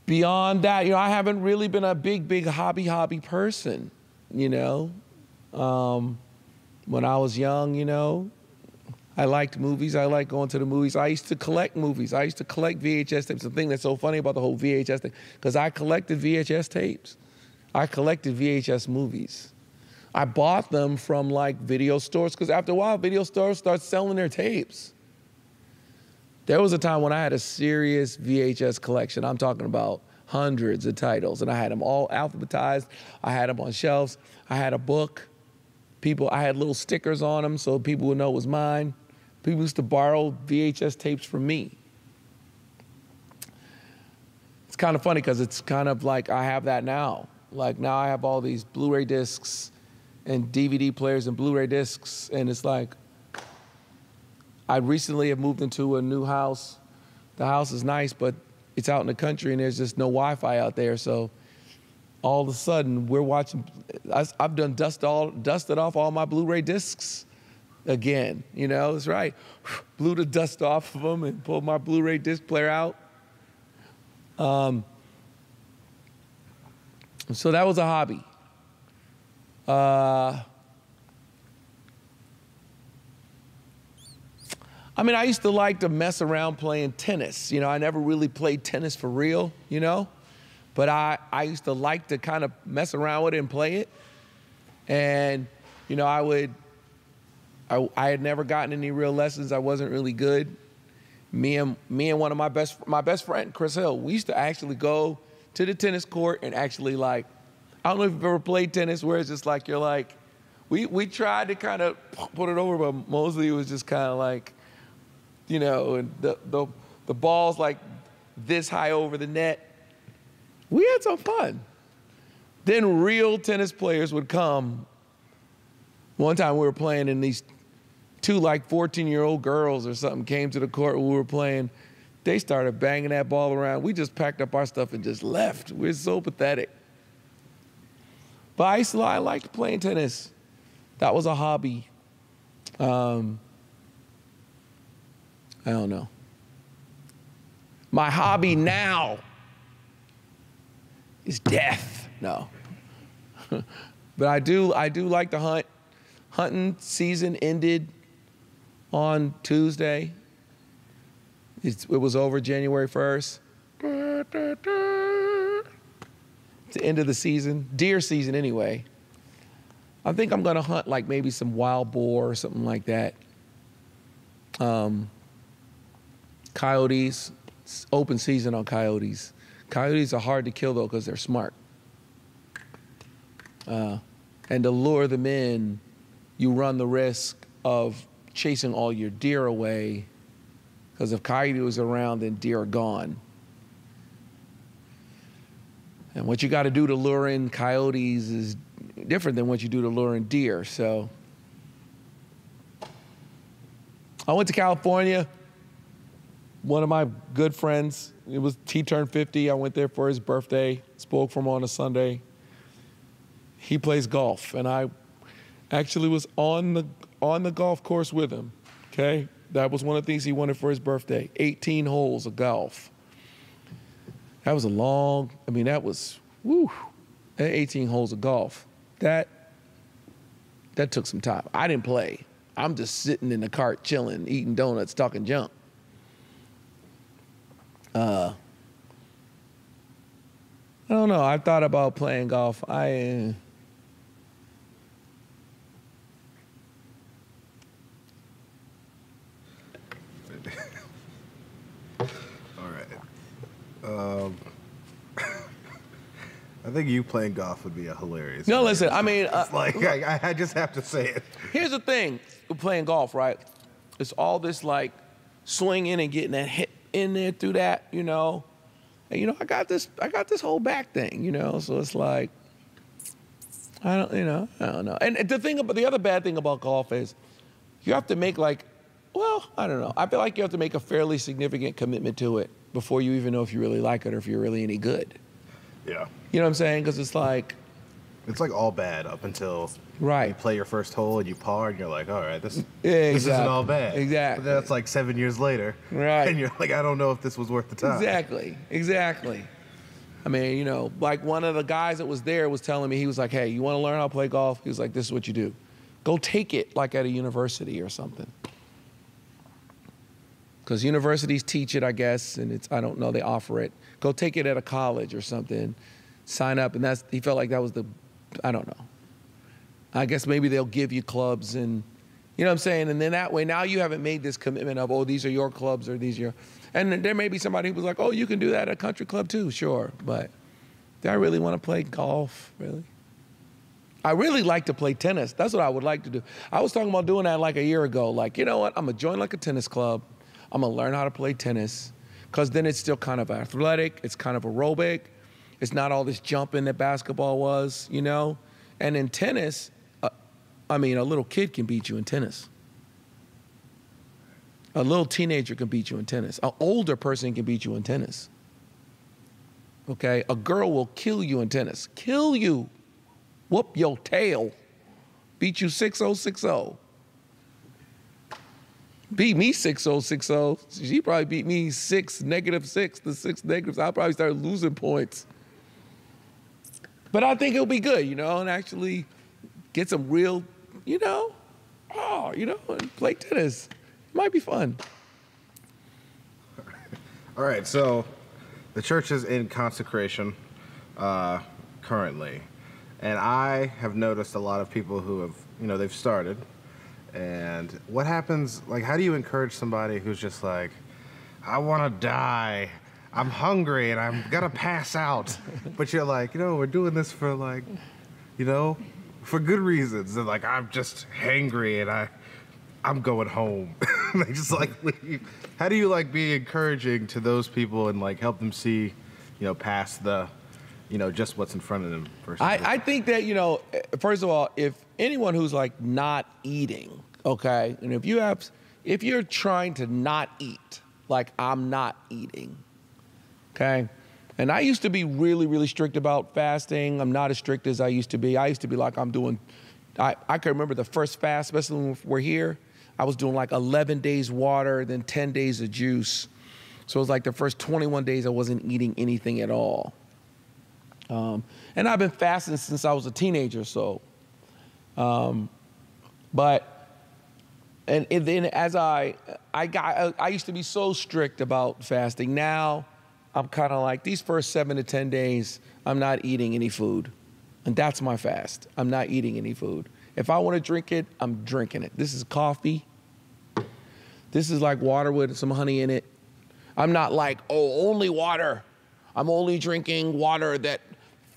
[SPEAKER 1] Beyond that, you know, I haven't really been a big hobby person, you know. When I was young, you know, I liked movies. I liked going to the movies. I used to collect movies. I used to collect VHS tapes. The thing that's so funny about the whole VHS thing, because I collected VHS tapes. I collected VHS movies. I bought them from like video stores, because after a while, video stores start selling their tapes. There was a time when I had a serious VHS collection. I'm talking about hundreds of titles, and I had them all alphabetized. I had them on shelves. I had a book. I had little stickers on them so people would know it was mine. People used to borrow VHS tapes from me. It's kind of funny because it's kind of like I have that now. Like now I have all these Blu-ray discs and DVD players and Blu-ray discs, and it's like, I recently have moved into a new house. The house is nice, but it's out in the country and there's just no Wi-Fi out there. So all of a sudden we're watching, I've done dusted off all my Blu-ray discs again. You know, it's right. Blew the dust off of them and pulled my Blu-ray disc player out. So that was a hobby. I mean, I used to like to mess around playing tennis. You know, I never really played tennis for real, you know, but I used to like to kind of mess around with it and play it. And, you know, I had never gotten any real lessons. I wasn't really good. Me and one of my best friend, Chris Hill, we used to actually go to the tennis court and actually like, I don't know if you've ever played tennis where it's just like, you're like, we tried to kind of put it over, but mostly it was just kind of like, you know, and the ball's like this high over the net. We had some fun. Then real tennis players would come. One time we were playing and these two like 14-year-old girls or something came to the court when we were playing. They started banging that ball around. We just packed up our stuff and just left. We're so pathetic. But I liked playing tennis. That was a hobby. I don't know. My hobby now is death. No. But I do like to hunt. Hunting season ended on Tuesday. It was over January 1st. It's the end of the season. Deer season anyway. I think I'm gonna hunt like maybe some wild boar or something like that. Coyotes, it's open season on coyotes. Coyotes are hard to kill though because they're smart. And to lure them in, you run the risk of chasing all your deer away, because if coyote was around, then deer are gone. And what you got to do to lure in coyotes is different than what you do to lure in deer. So I went to California. One of my good friends, he turned 50. I went there for his birthday, spoke for him on a Sunday. He plays golf, and I actually was on the golf course with him, okay? That was one of the things he wanted for his birthday, 18 holes of golf. That was that was woo, 18 holes of golf. That took some time. I didn't play. I'm just sitting in the cart, chilling, eating donuts, talking junk. I don't know. I thought about playing golf.
[SPEAKER 2] All right. I think you playing golf would be a hilarious.
[SPEAKER 1] No, listen. I mean,
[SPEAKER 2] like I just have to say it.
[SPEAKER 1] Here's the thing with playing golf, right? It's all this like swinging and getting that hit in there through that, you know. And you know, I got this whole back thing, you know. So it's like, I don't know. And the other bad thing about golf is, you have to make like, well, I don't know. I feel like you have to make a fairly significant commitment to it before you even know if you really like it or if you're really any good.
[SPEAKER 2] Yeah.
[SPEAKER 1] You know what I'm saying? Because it's like
[SPEAKER 2] all bad up until
[SPEAKER 1] right.
[SPEAKER 2] You play your first hole and you par and you're like, all right, this isn't all bad.
[SPEAKER 1] Exactly.
[SPEAKER 2] But then it's like 7 years later.
[SPEAKER 1] Right.
[SPEAKER 2] And you're like, I don't know if this was worth the time.
[SPEAKER 1] Exactly. I mean, you know, like one of the guys that was there was telling me, he was like, hey, you want to learn how to play golf? He was like, this is what you do. Go take it like at a university or something. Because universities teach it, I guess, and I don't know, they offer it. Go take it at a college or something. Sign up, and he felt like that was I don't know. I guess maybe they'll give you clubs and, you know what I'm saying? And then that way, now you haven't made this commitment of, oh, these are your clubs or these are your, and there may be somebody who was like, oh, you can do that at a country club too, sure. But do I really want to play golf, really? I really like to play tennis. That's what I would like to do. I was talking about doing that like a year ago. Like, you know what? I'm going to join like a tennis club. I'm going to learn how to play tennis because then it's still kind of athletic. It's kind of aerobic. It's not all this jumping that basketball was, you know? And in tennis, a little kid can beat you in tennis. A little teenager can beat you in tennis. An older person can beat you in tennis. Okay? A girl will kill you in tennis. Kill you. Whoop your tail. Beat you 6-0, 6-0. Beat me 6-0, 6-0. She probably beat me -6, the 6 negatives. I'll probably start losing points. But I think it'll be good, you know, and actually get some real, and play tennis. It might be fun.
[SPEAKER 2] All right, so the church is in consecration currently. And I have noticed a lot of people who have, they've started. And what happens, like, how do you encourage somebody who's just like, I want to die. I'm hungry and I'm going to pass out. But you're like, we're doing this for like, for good reasons. And like, I'm just hangry and I'm going home. They just like leave. How do you like be encouraging to those people and like help them see, past the, just what's in front of them?
[SPEAKER 1] I think that, first of all, if anyone who's like not eating, okay, and if you're trying to not eat, like I'm not eating, okay, and I used to be really, really strict about fasting. I'm not as strict as I used to be. I used to be like I can remember the first fast, especially when we're here, I was doing like 11 days water, then 10 days of juice. So it was like the first 21 days I wasn't eating anything at all. And I've been fasting since I was a teenager, so. And then as I used to be so strict about fasting. Now I'm kind of like these first 7 to 10 days, I'm not eating any food. And that's my fast. I'm not eating any food. If I want to drink it, I'm drinking it. This is coffee. This is like water with some honey in it. I'm not like, oh, only water. I'm only drinking water that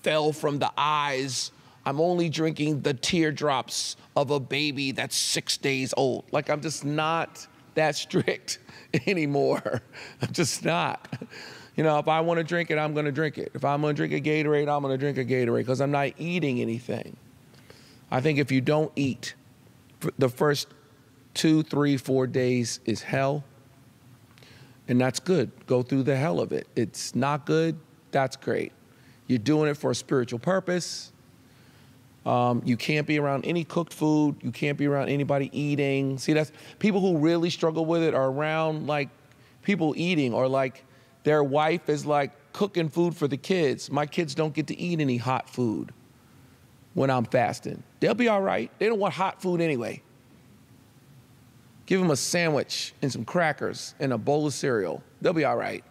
[SPEAKER 1] fell from the eyes. I'm only drinking the teardrops of a baby that's 6 days old. Like, I'm just not that strict anymore. I'm just not. If I want to drink it, I'm going to drink it. If I'm going to drink a Gatorade, I'm going to drink a Gatorade because I'm not eating anything. I think if you don't eat, the first 2, 3, 4 days is hell. And that's good. Go through the hell of it. It's not good. That's great. You're doing it for a spiritual purpose. You can't be around any cooked food. You can't be around anybody eating. See, that's people who really struggle with it are around like people eating or like their wife is like cooking food for the kids. My kids don't get to eat any hot food when I'm fasting. They'll be all right. They don't want hot food anyway. Give them a sandwich and some crackers and a bowl of cereal. They'll be all right.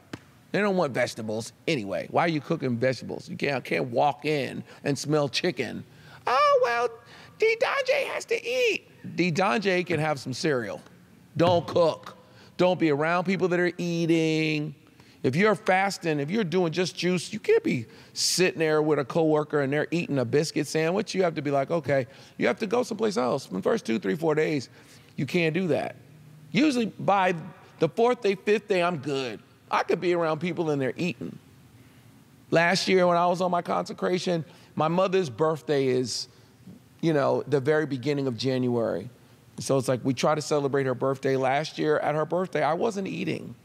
[SPEAKER 1] They don't want vegetables anyway. Why are you cooking vegetables? You can't walk in and smell chicken. Oh, well, D-Donjay has to eat. D-Donjay can have some cereal. Don't cook. Don't be around people that are eating. If you're fasting, if you're doing just juice, you can't be sitting there with a coworker and they're eating a biscuit sandwich. You have to be like, okay, you have to go someplace else. In the first 2, 3, 4 days, you can't do that. Usually by the 4th day, 5th day, I'm good. I could be around people and they're eating. Last year when I was on my consecration, my mother's birthday is, the very beginning of January. So it's like we try to celebrate her birthday. Last year at her birthday, I wasn't eating.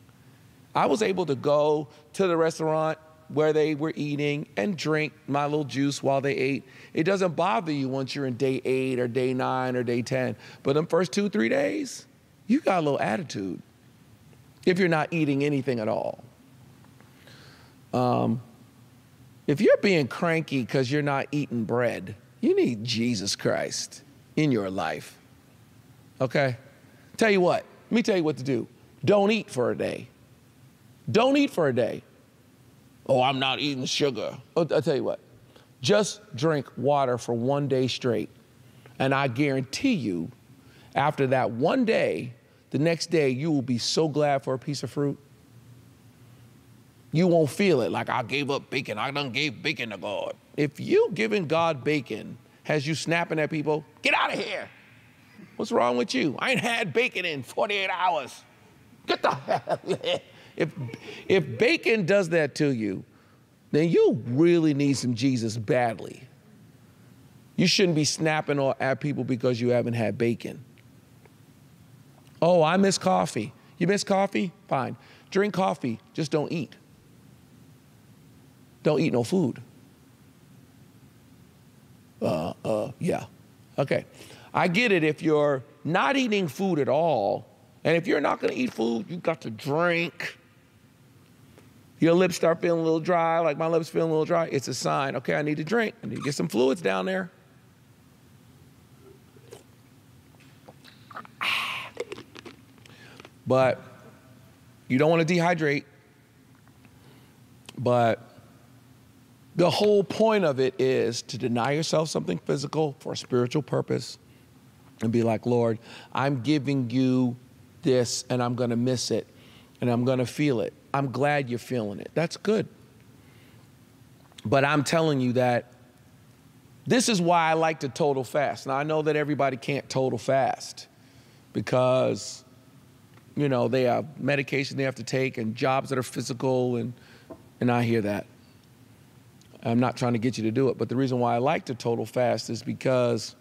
[SPEAKER 1] I was able to go to the restaurant where they were eating and drink my little juice while they ate. It doesn't bother you once you're in day 8 or day 9 or day 10. But them first 2, 3 days, you got a little attitude if you're not eating anything at all. If you're being cranky because you're not eating bread, you need Jesus Christ in your life. Okay? Tell you what, let me tell you what to do. Don't eat for a day. Don't eat for a day. Oh, I'm not eating sugar. I'll tell you what, just drink water for 1 day straight. And I guarantee you, after that 1 day, the next day, you will be so glad for a piece of fruit. You won't feel it like I gave up bacon. I done gave bacon to God. If you giving God bacon has you snapping at people, get out of here. What's wrong with you? I ain't had bacon in 48 hours. Get the hell out of here. If bacon does that to you, then you really need some Jesus badly. You shouldn't be snapping at people because you haven't had bacon. Oh, I miss coffee. You miss coffee? Fine. Drink coffee. Just don't eat. Don't eat no food. Yeah. Okay. I get it if you're not eating food at all, and if you're not going to eat food, you've got to drink. Your lips start feeling a little dry, like my lips feeling a little dry. It's a sign. Okay, I need to drink. I need to get some fluids down there. But you don't want to dehydrate. But the whole point of it is to deny yourself something physical for a spiritual purpose and be like, Lord, I'm giving you this and I'm going to miss it and I'm going to feel it. I'm glad you're feeling it. That's good. But I'm telling you that this is why I like to total fast. Now, I know that everybody can't total fast because, they have medication they have to take and jobs that are physical, and I hear that. I'm not trying to get you to do it, but the reason why I like to total fast is because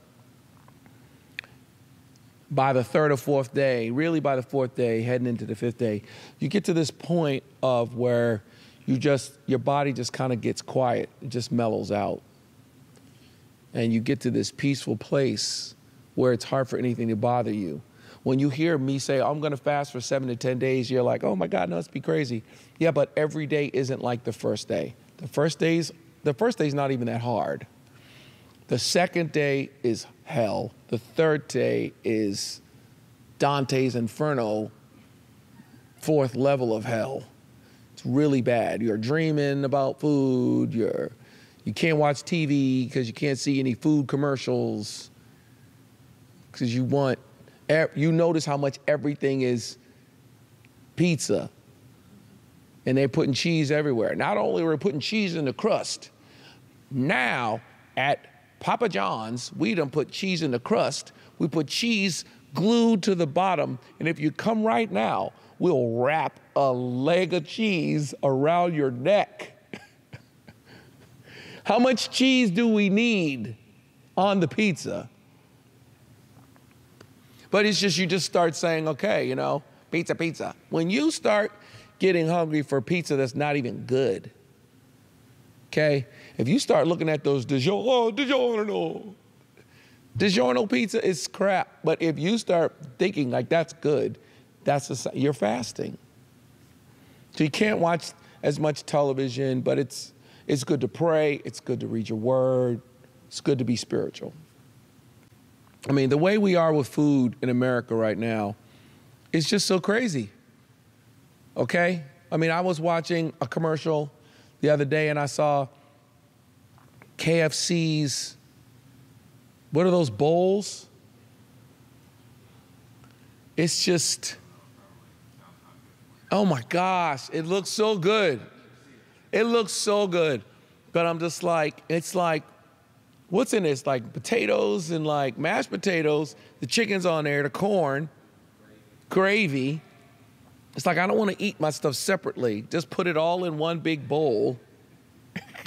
[SPEAKER 1] by the 3rd or 4th day, really by the 4th day, heading into the 5th day, you get to this point of where your body just kind of gets quiet. It just mellows out. And you get to this peaceful place where it's hard for anything to bother you. When you hear me say, I'm going to fast for 7 to 10 days, you're like, oh my God, no, let's be crazy. Yeah, but every day isn't like the first day. The first day's not even that hard. The second day is hell. The third day is Dante's Inferno, 4th level of hell. It's really bad. You're dreaming about food. You can't watch TV because you can't see any food commercials because you notice how much everything is pizza. And they're putting cheese everywhere. Not only are we putting cheese in the crust, now at Papa John's, we done put cheese in the crust. We put cheese glued to the bottom. And if you come right now, we'll wrap a leg of cheese around your neck. How much cheese do we need on the pizza? But it's just, you just start saying, okay, pizza, pizza. When you start getting hungry for pizza that's not even good, okay? If you start looking at those DiGiorno pizza is crap. But if you start thinking like that's good, you're fasting. So you can't watch, as much television, but it's good to pray. It's good to read your word. It's good to be spiritual. I mean, the way we are with food in America right now is just so crazy. Okay? I mean, I was watching a commercial the other day and I saw KFC's, what are those bowls? It's just, oh my gosh, it looks so good. It looks so good. But I'm just like, it's like, what's in this? Like potatoes and like mashed potatoes, the chicken's on there, the corn, gravy. It's like, I don't want to eat my stuff separately. Just put it all in one big bowl.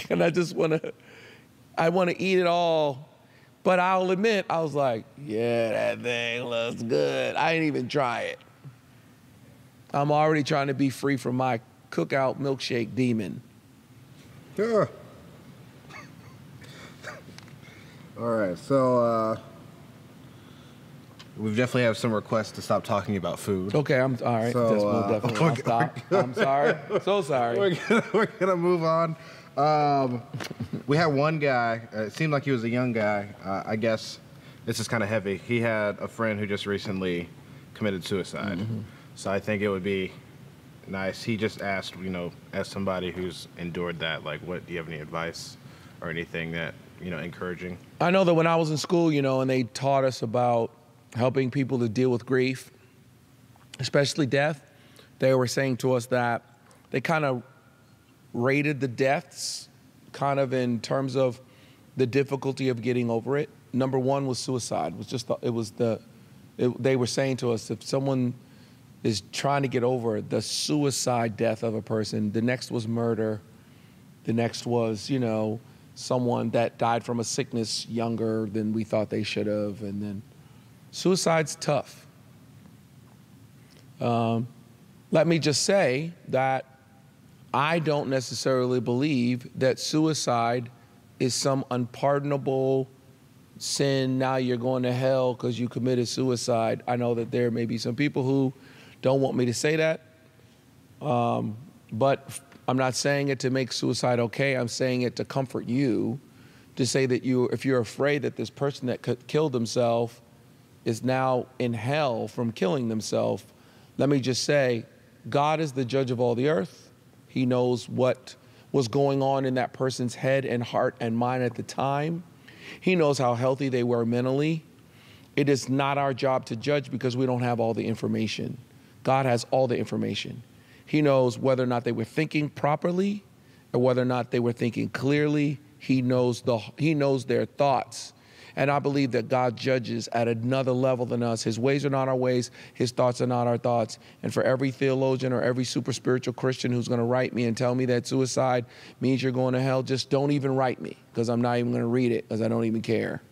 [SPEAKER 1] And I want to eat it all. But I'll admit, I was like, yeah, that thing looks good. I didn't even try it. I'm already trying to be free from my cookout milkshake demon.
[SPEAKER 2] Yeah. All right, so we definitely have some requests to stop talking about food.
[SPEAKER 1] Okay, I'm all right.
[SPEAKER 2] So,
[SPEAKER 1] definitely. I'll stop. I'm sorry. So sorry.
[SPEAKER 2] We're gonna move on. We had one guy. It seemed like he was a young guy. I guess this is kind of heavy. He had a friend who just recently committed suicide. Mm-hmm. So I think it would be nice. He just asked, as somebody who's endured that, like, do you have any advice or anything that, encouraging?
[SPEAKER 1] I know that when I was in school, and they taught us about helping people to deal with grief, especially death, they were saying to us that they kind of rated the deaths kind of in terms of the difficulty of getting over it. Number one was suicide. They were saying to us, if someone is trying to get over the suicide death of a person, the next was murder. The next was, someone that died from a sickness younger than we thought they should have. And then suicide's tough. Let me just say that I don't necessarily believe that suicide is some unpardonable sin. Now you're going to hell because you committed suicide. I know that there may be some people who don't want me to say that. But I'm not saying it to make suicide okay. I'm saying it to comfort you, to say that if you're afraid that this person that killed himself is now in hell from killing themselves, let me just say, God is the judge of all the earth. He knows what was going on in that person's head and heart and mind at the time. He knows how healthy they were mentally. It is not our job to judge because we don't have all the information. God has all the information. He knows whether or not they were thinking properly or whether or not they were thinking clearly. He knows their thoughts. And I believe that God judges at another level than us. His ways are not our ways. His thoughts are not our thoughts. And for every theologian or every super spiritual Christian who's going to write me and tell me that suicide means you're going to hell, just don't even write me, because I'm not even going to read it, because I don't even care.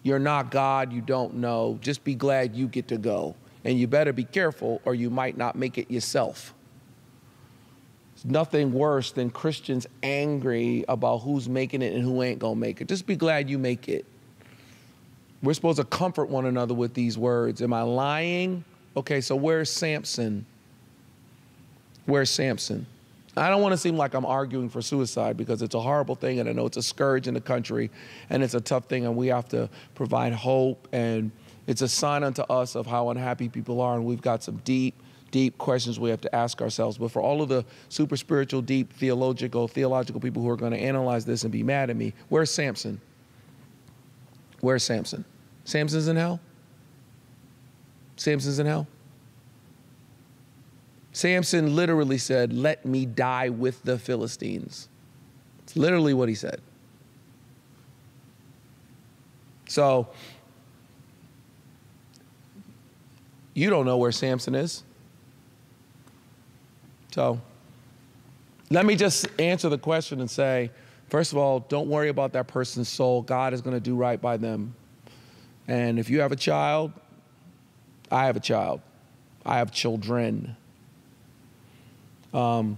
[SPEAKER 1] You're not God. You don't know. Just be glad you get to go. And you better be careful or you might not make it yourself. It's nothing worse than Christians angry about who's making it and who ain't going to make it. Just be glad you make it. We're supposed to comfort one another with these words. Am I lying? Okay, so where's Samson? Where's Samson? I don't want to seem like I'm arguing for suicide, because it's a horrible thing, and I know it's a scourge in the country, and it's a tough thing, and we have to provide hope, and it's a sign unto us of how unhappy people are, and we've got some deep questions we have to ask ourselves. But for all of the super spiritual, deep, theological people who are going to analyze this and be mad at me, where's Samson? Where's Samson? Samson's in hell? Samson's in hell? Samson literally said, "Let me die with the Philistines." It's literally what he said. So, you don't know where Samson is. So, let me just answer the question and say, first of all, don't worry about that person's soul. God is going to do right by them. And if you have a child, I have a child. I have children. The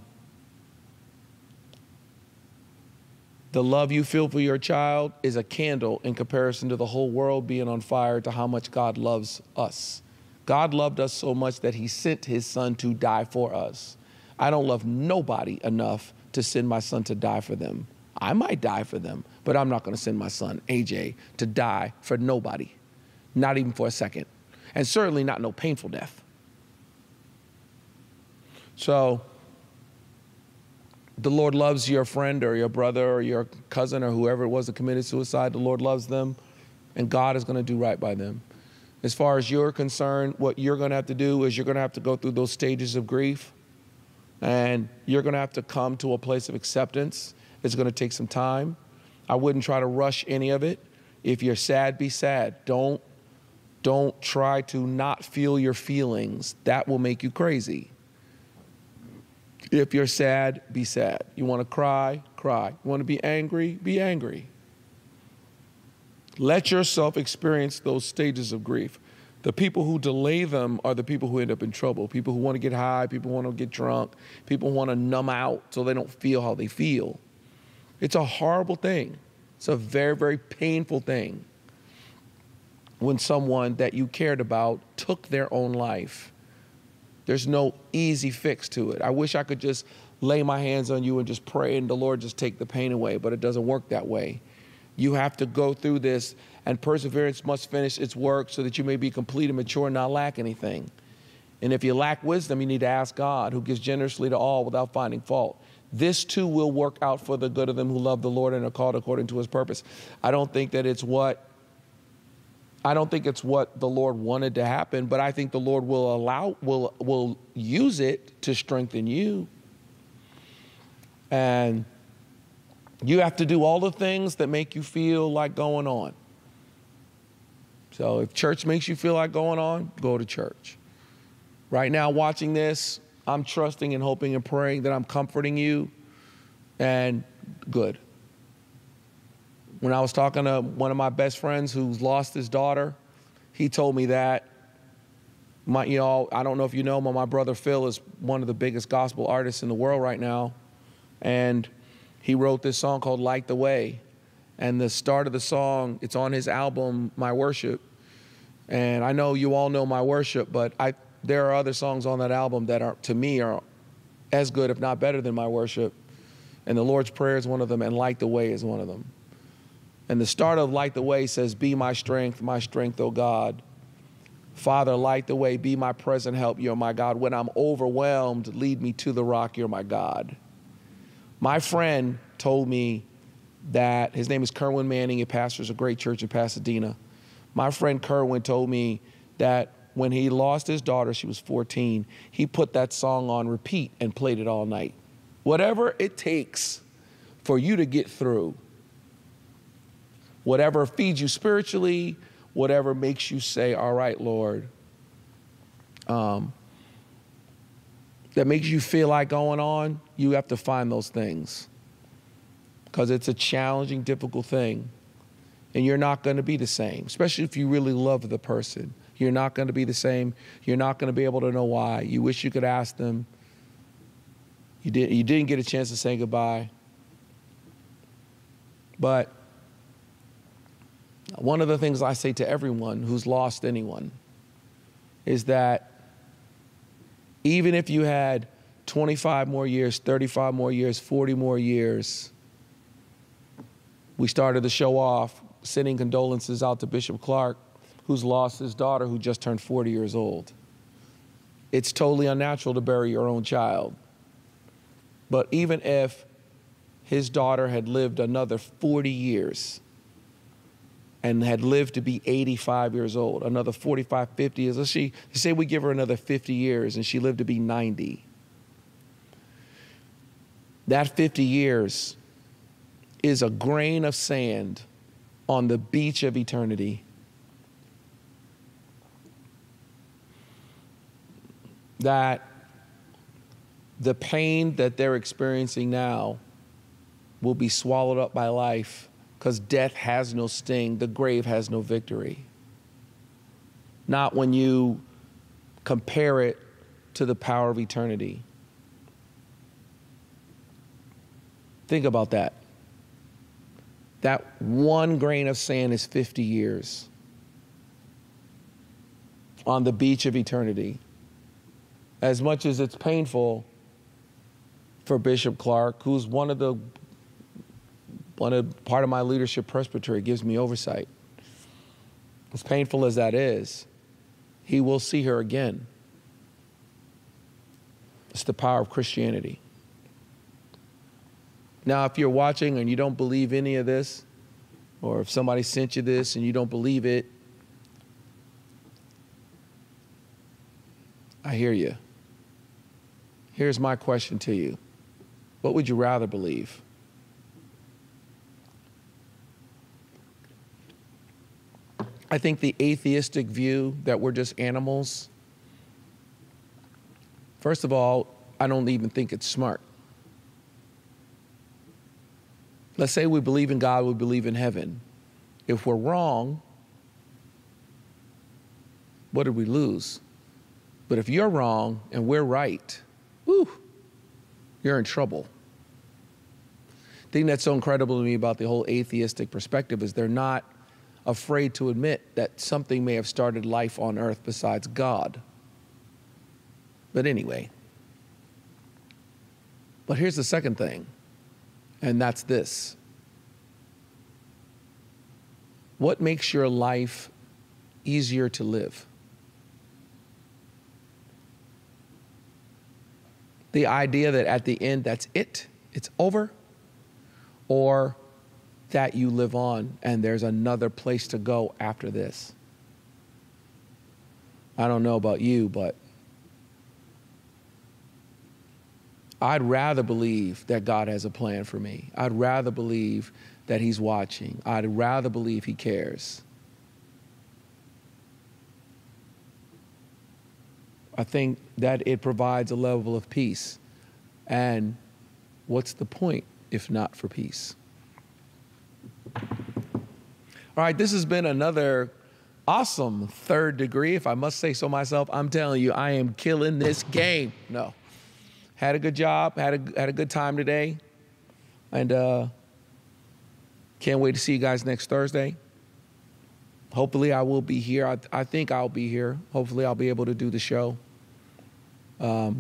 [SPEAKER 1] love you feel for your child is a candle in comparison to the whole world being on fire, to how much God loves us. God loved us so much that he sent his son to die for us. I don't love nobody enough to send my son to die for them. I might die for them, but I'm not going to send my son, AJ, to die for nobody, not even for a second, and certainly not no painful death. So the Lord loves your friend or your brother or your cousin or whoever it was that committed suicide. The Lord loves them, and God is going to do right by them. As far as you're concerned, what you're going to have to do is you're going to have to go through those stages of grief, and you're going to have to come to a place of acceptance. It's going to take some time. I wouldn't try to rush any of it. If you're sad, be sad. Don't try to not feel your feelings. That will make you crazy. If you're sad, be sad. You want to cry, cry. You want to be angry, be angry. Let yourself experience those stages of grief. The people who delay them are the people who end up in trouble. People who want to get high, people who want to get drunk, people who want to numb out so they don't feel how they feel. It's a horrible thing. It's a very, very painful thing when someone that you cared about took their own life. There's no easy fix to it. I wish I could just lay my hands on you and just pray and the Lord just take the pain away, but it doesn't work that way. You have to go through this, and perseverance must finish its work so that you may be complete and mature and not lack anything. And if you lack wisdom, you need to ask God, who gives generously to all without finding fault. This too will work out for the good of them who love the Lord and are called according to his purpose. I don't think it's what the Lord wanted to happen, but I think the Lord will use it to strengthen you. And you have to do all the things that make you feel like going on. So if church makes you feel like going on, go to church. Right now, watching this, I'm trusting and hoping and praying that I'm comforting you, and good. When I was talking to one of my best friends who's lost his daughter, he told me that, I don't know if you know, but my brother Phil is one of the biggest gospel artists in the world right now. And he wrote this song called Light the Way. And the start of the song, it's on his album, My Worship. And I know you all know My Worship, but there are other songs on that album that are, to me, are as good, if not better than My Worship. And the Lord's Prayer is one of them, and Light the Way is one of them. And the start of Light the Way says, be my strength, O God. Father, light the way, be my present help, you're my God. When I'm overwhelmed, lead me to the rock, you're my God. My friend told me that, his name is Kerwin Manning, he pastors a great church in Pasadena. My friend Kerwin told me that when he lost his daughter, she was 14, he put that song on repeat and played it all night. Whatever it takes for you to get through, whatever feeds you spiritually, whatever makes you say, all right, Lord, that makes you feel like going on, you have to find those things. Because it's a challenging, difficult thing. And you're not going to be the same, especially if you really love the person. You're not going to be the same. You're not going to be able to know why. You wish you could ask them. You didn't get a chance to say goodbye. But one of the things I say to everyone who's lost anyone is that even if you had 25 more years, 35 more years, 40 more years, we started the show off sending condolences out to Bishop Clark, who's lost his daughter who just turned 40 years old. It's totally unnatural to bury your own child. But even if his daughter had lived another 40 years and had lived to be 85 years old, another 45, 50 years, let's say we give her another 50 years and she lived to be 90. That 50 years is a grain of sand on the beach of eternity. That the pain that they're experiencing now will be swallowed up by life, because death has no sting, the grave has no victory. Not when you compare it to the power of eternity. Think about that. That one grain of sand is 50 years on the beach of eternity. As much as it's painful, for Bishop Clark, who's part of my leadership presbytery, gives me oversight. As painful as that is, he will see her again. It's the power of Christianity. Now, if you're watching and you don't believe any of this, or if somebody sent you this and you don't believe it, I hear you. Here's my question to you. What would you rather believe? I think the atheistic view that we're just animals, first of all, I don't even think it's smart. Let's say we believe in God, we believe in heaven. If we're wrong, what did we lose? But if you're wrong and we're right, whew, you're in trouble. The thing that's so incredible to me about the whole atheistic perspective is they're not afraid to admit that something may have started life on earth besides God. But anyway, but here's the second thing, and that's this. What makes your life easier to live? The idea that at the end, that's it, it's over, or that you live on and there's another place to go after this. I don't know about you, but I'd rather believe that God has a plan for me. I'd rather believe that he's watching. I'd rather believe he cares. I think that it provides a level of peace. And what's the point if not for peace? All right, this has been another awesome third degree, if I must say so myself. I'm telling you, I am killing this game. No. Had a good job, had a good time today. And can't wait to see you guys next Thursday. Hopefully I will be here. I think I'll be here. Hopefully I'll be able to do the show. We'll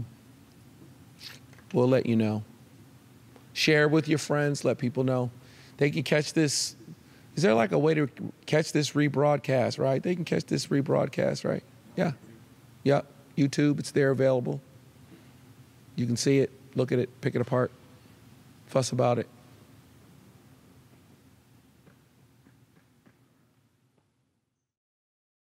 [SPEAKER 1] let you know. Share with your friends. Let people know. They can catch this. Is there like a way to catch this rebroadcast, right? They can catch this rebroadcast, right? Yeah. Yep. YouTube, it's there available. You can see it, look at it, pick it apart, fuss about it.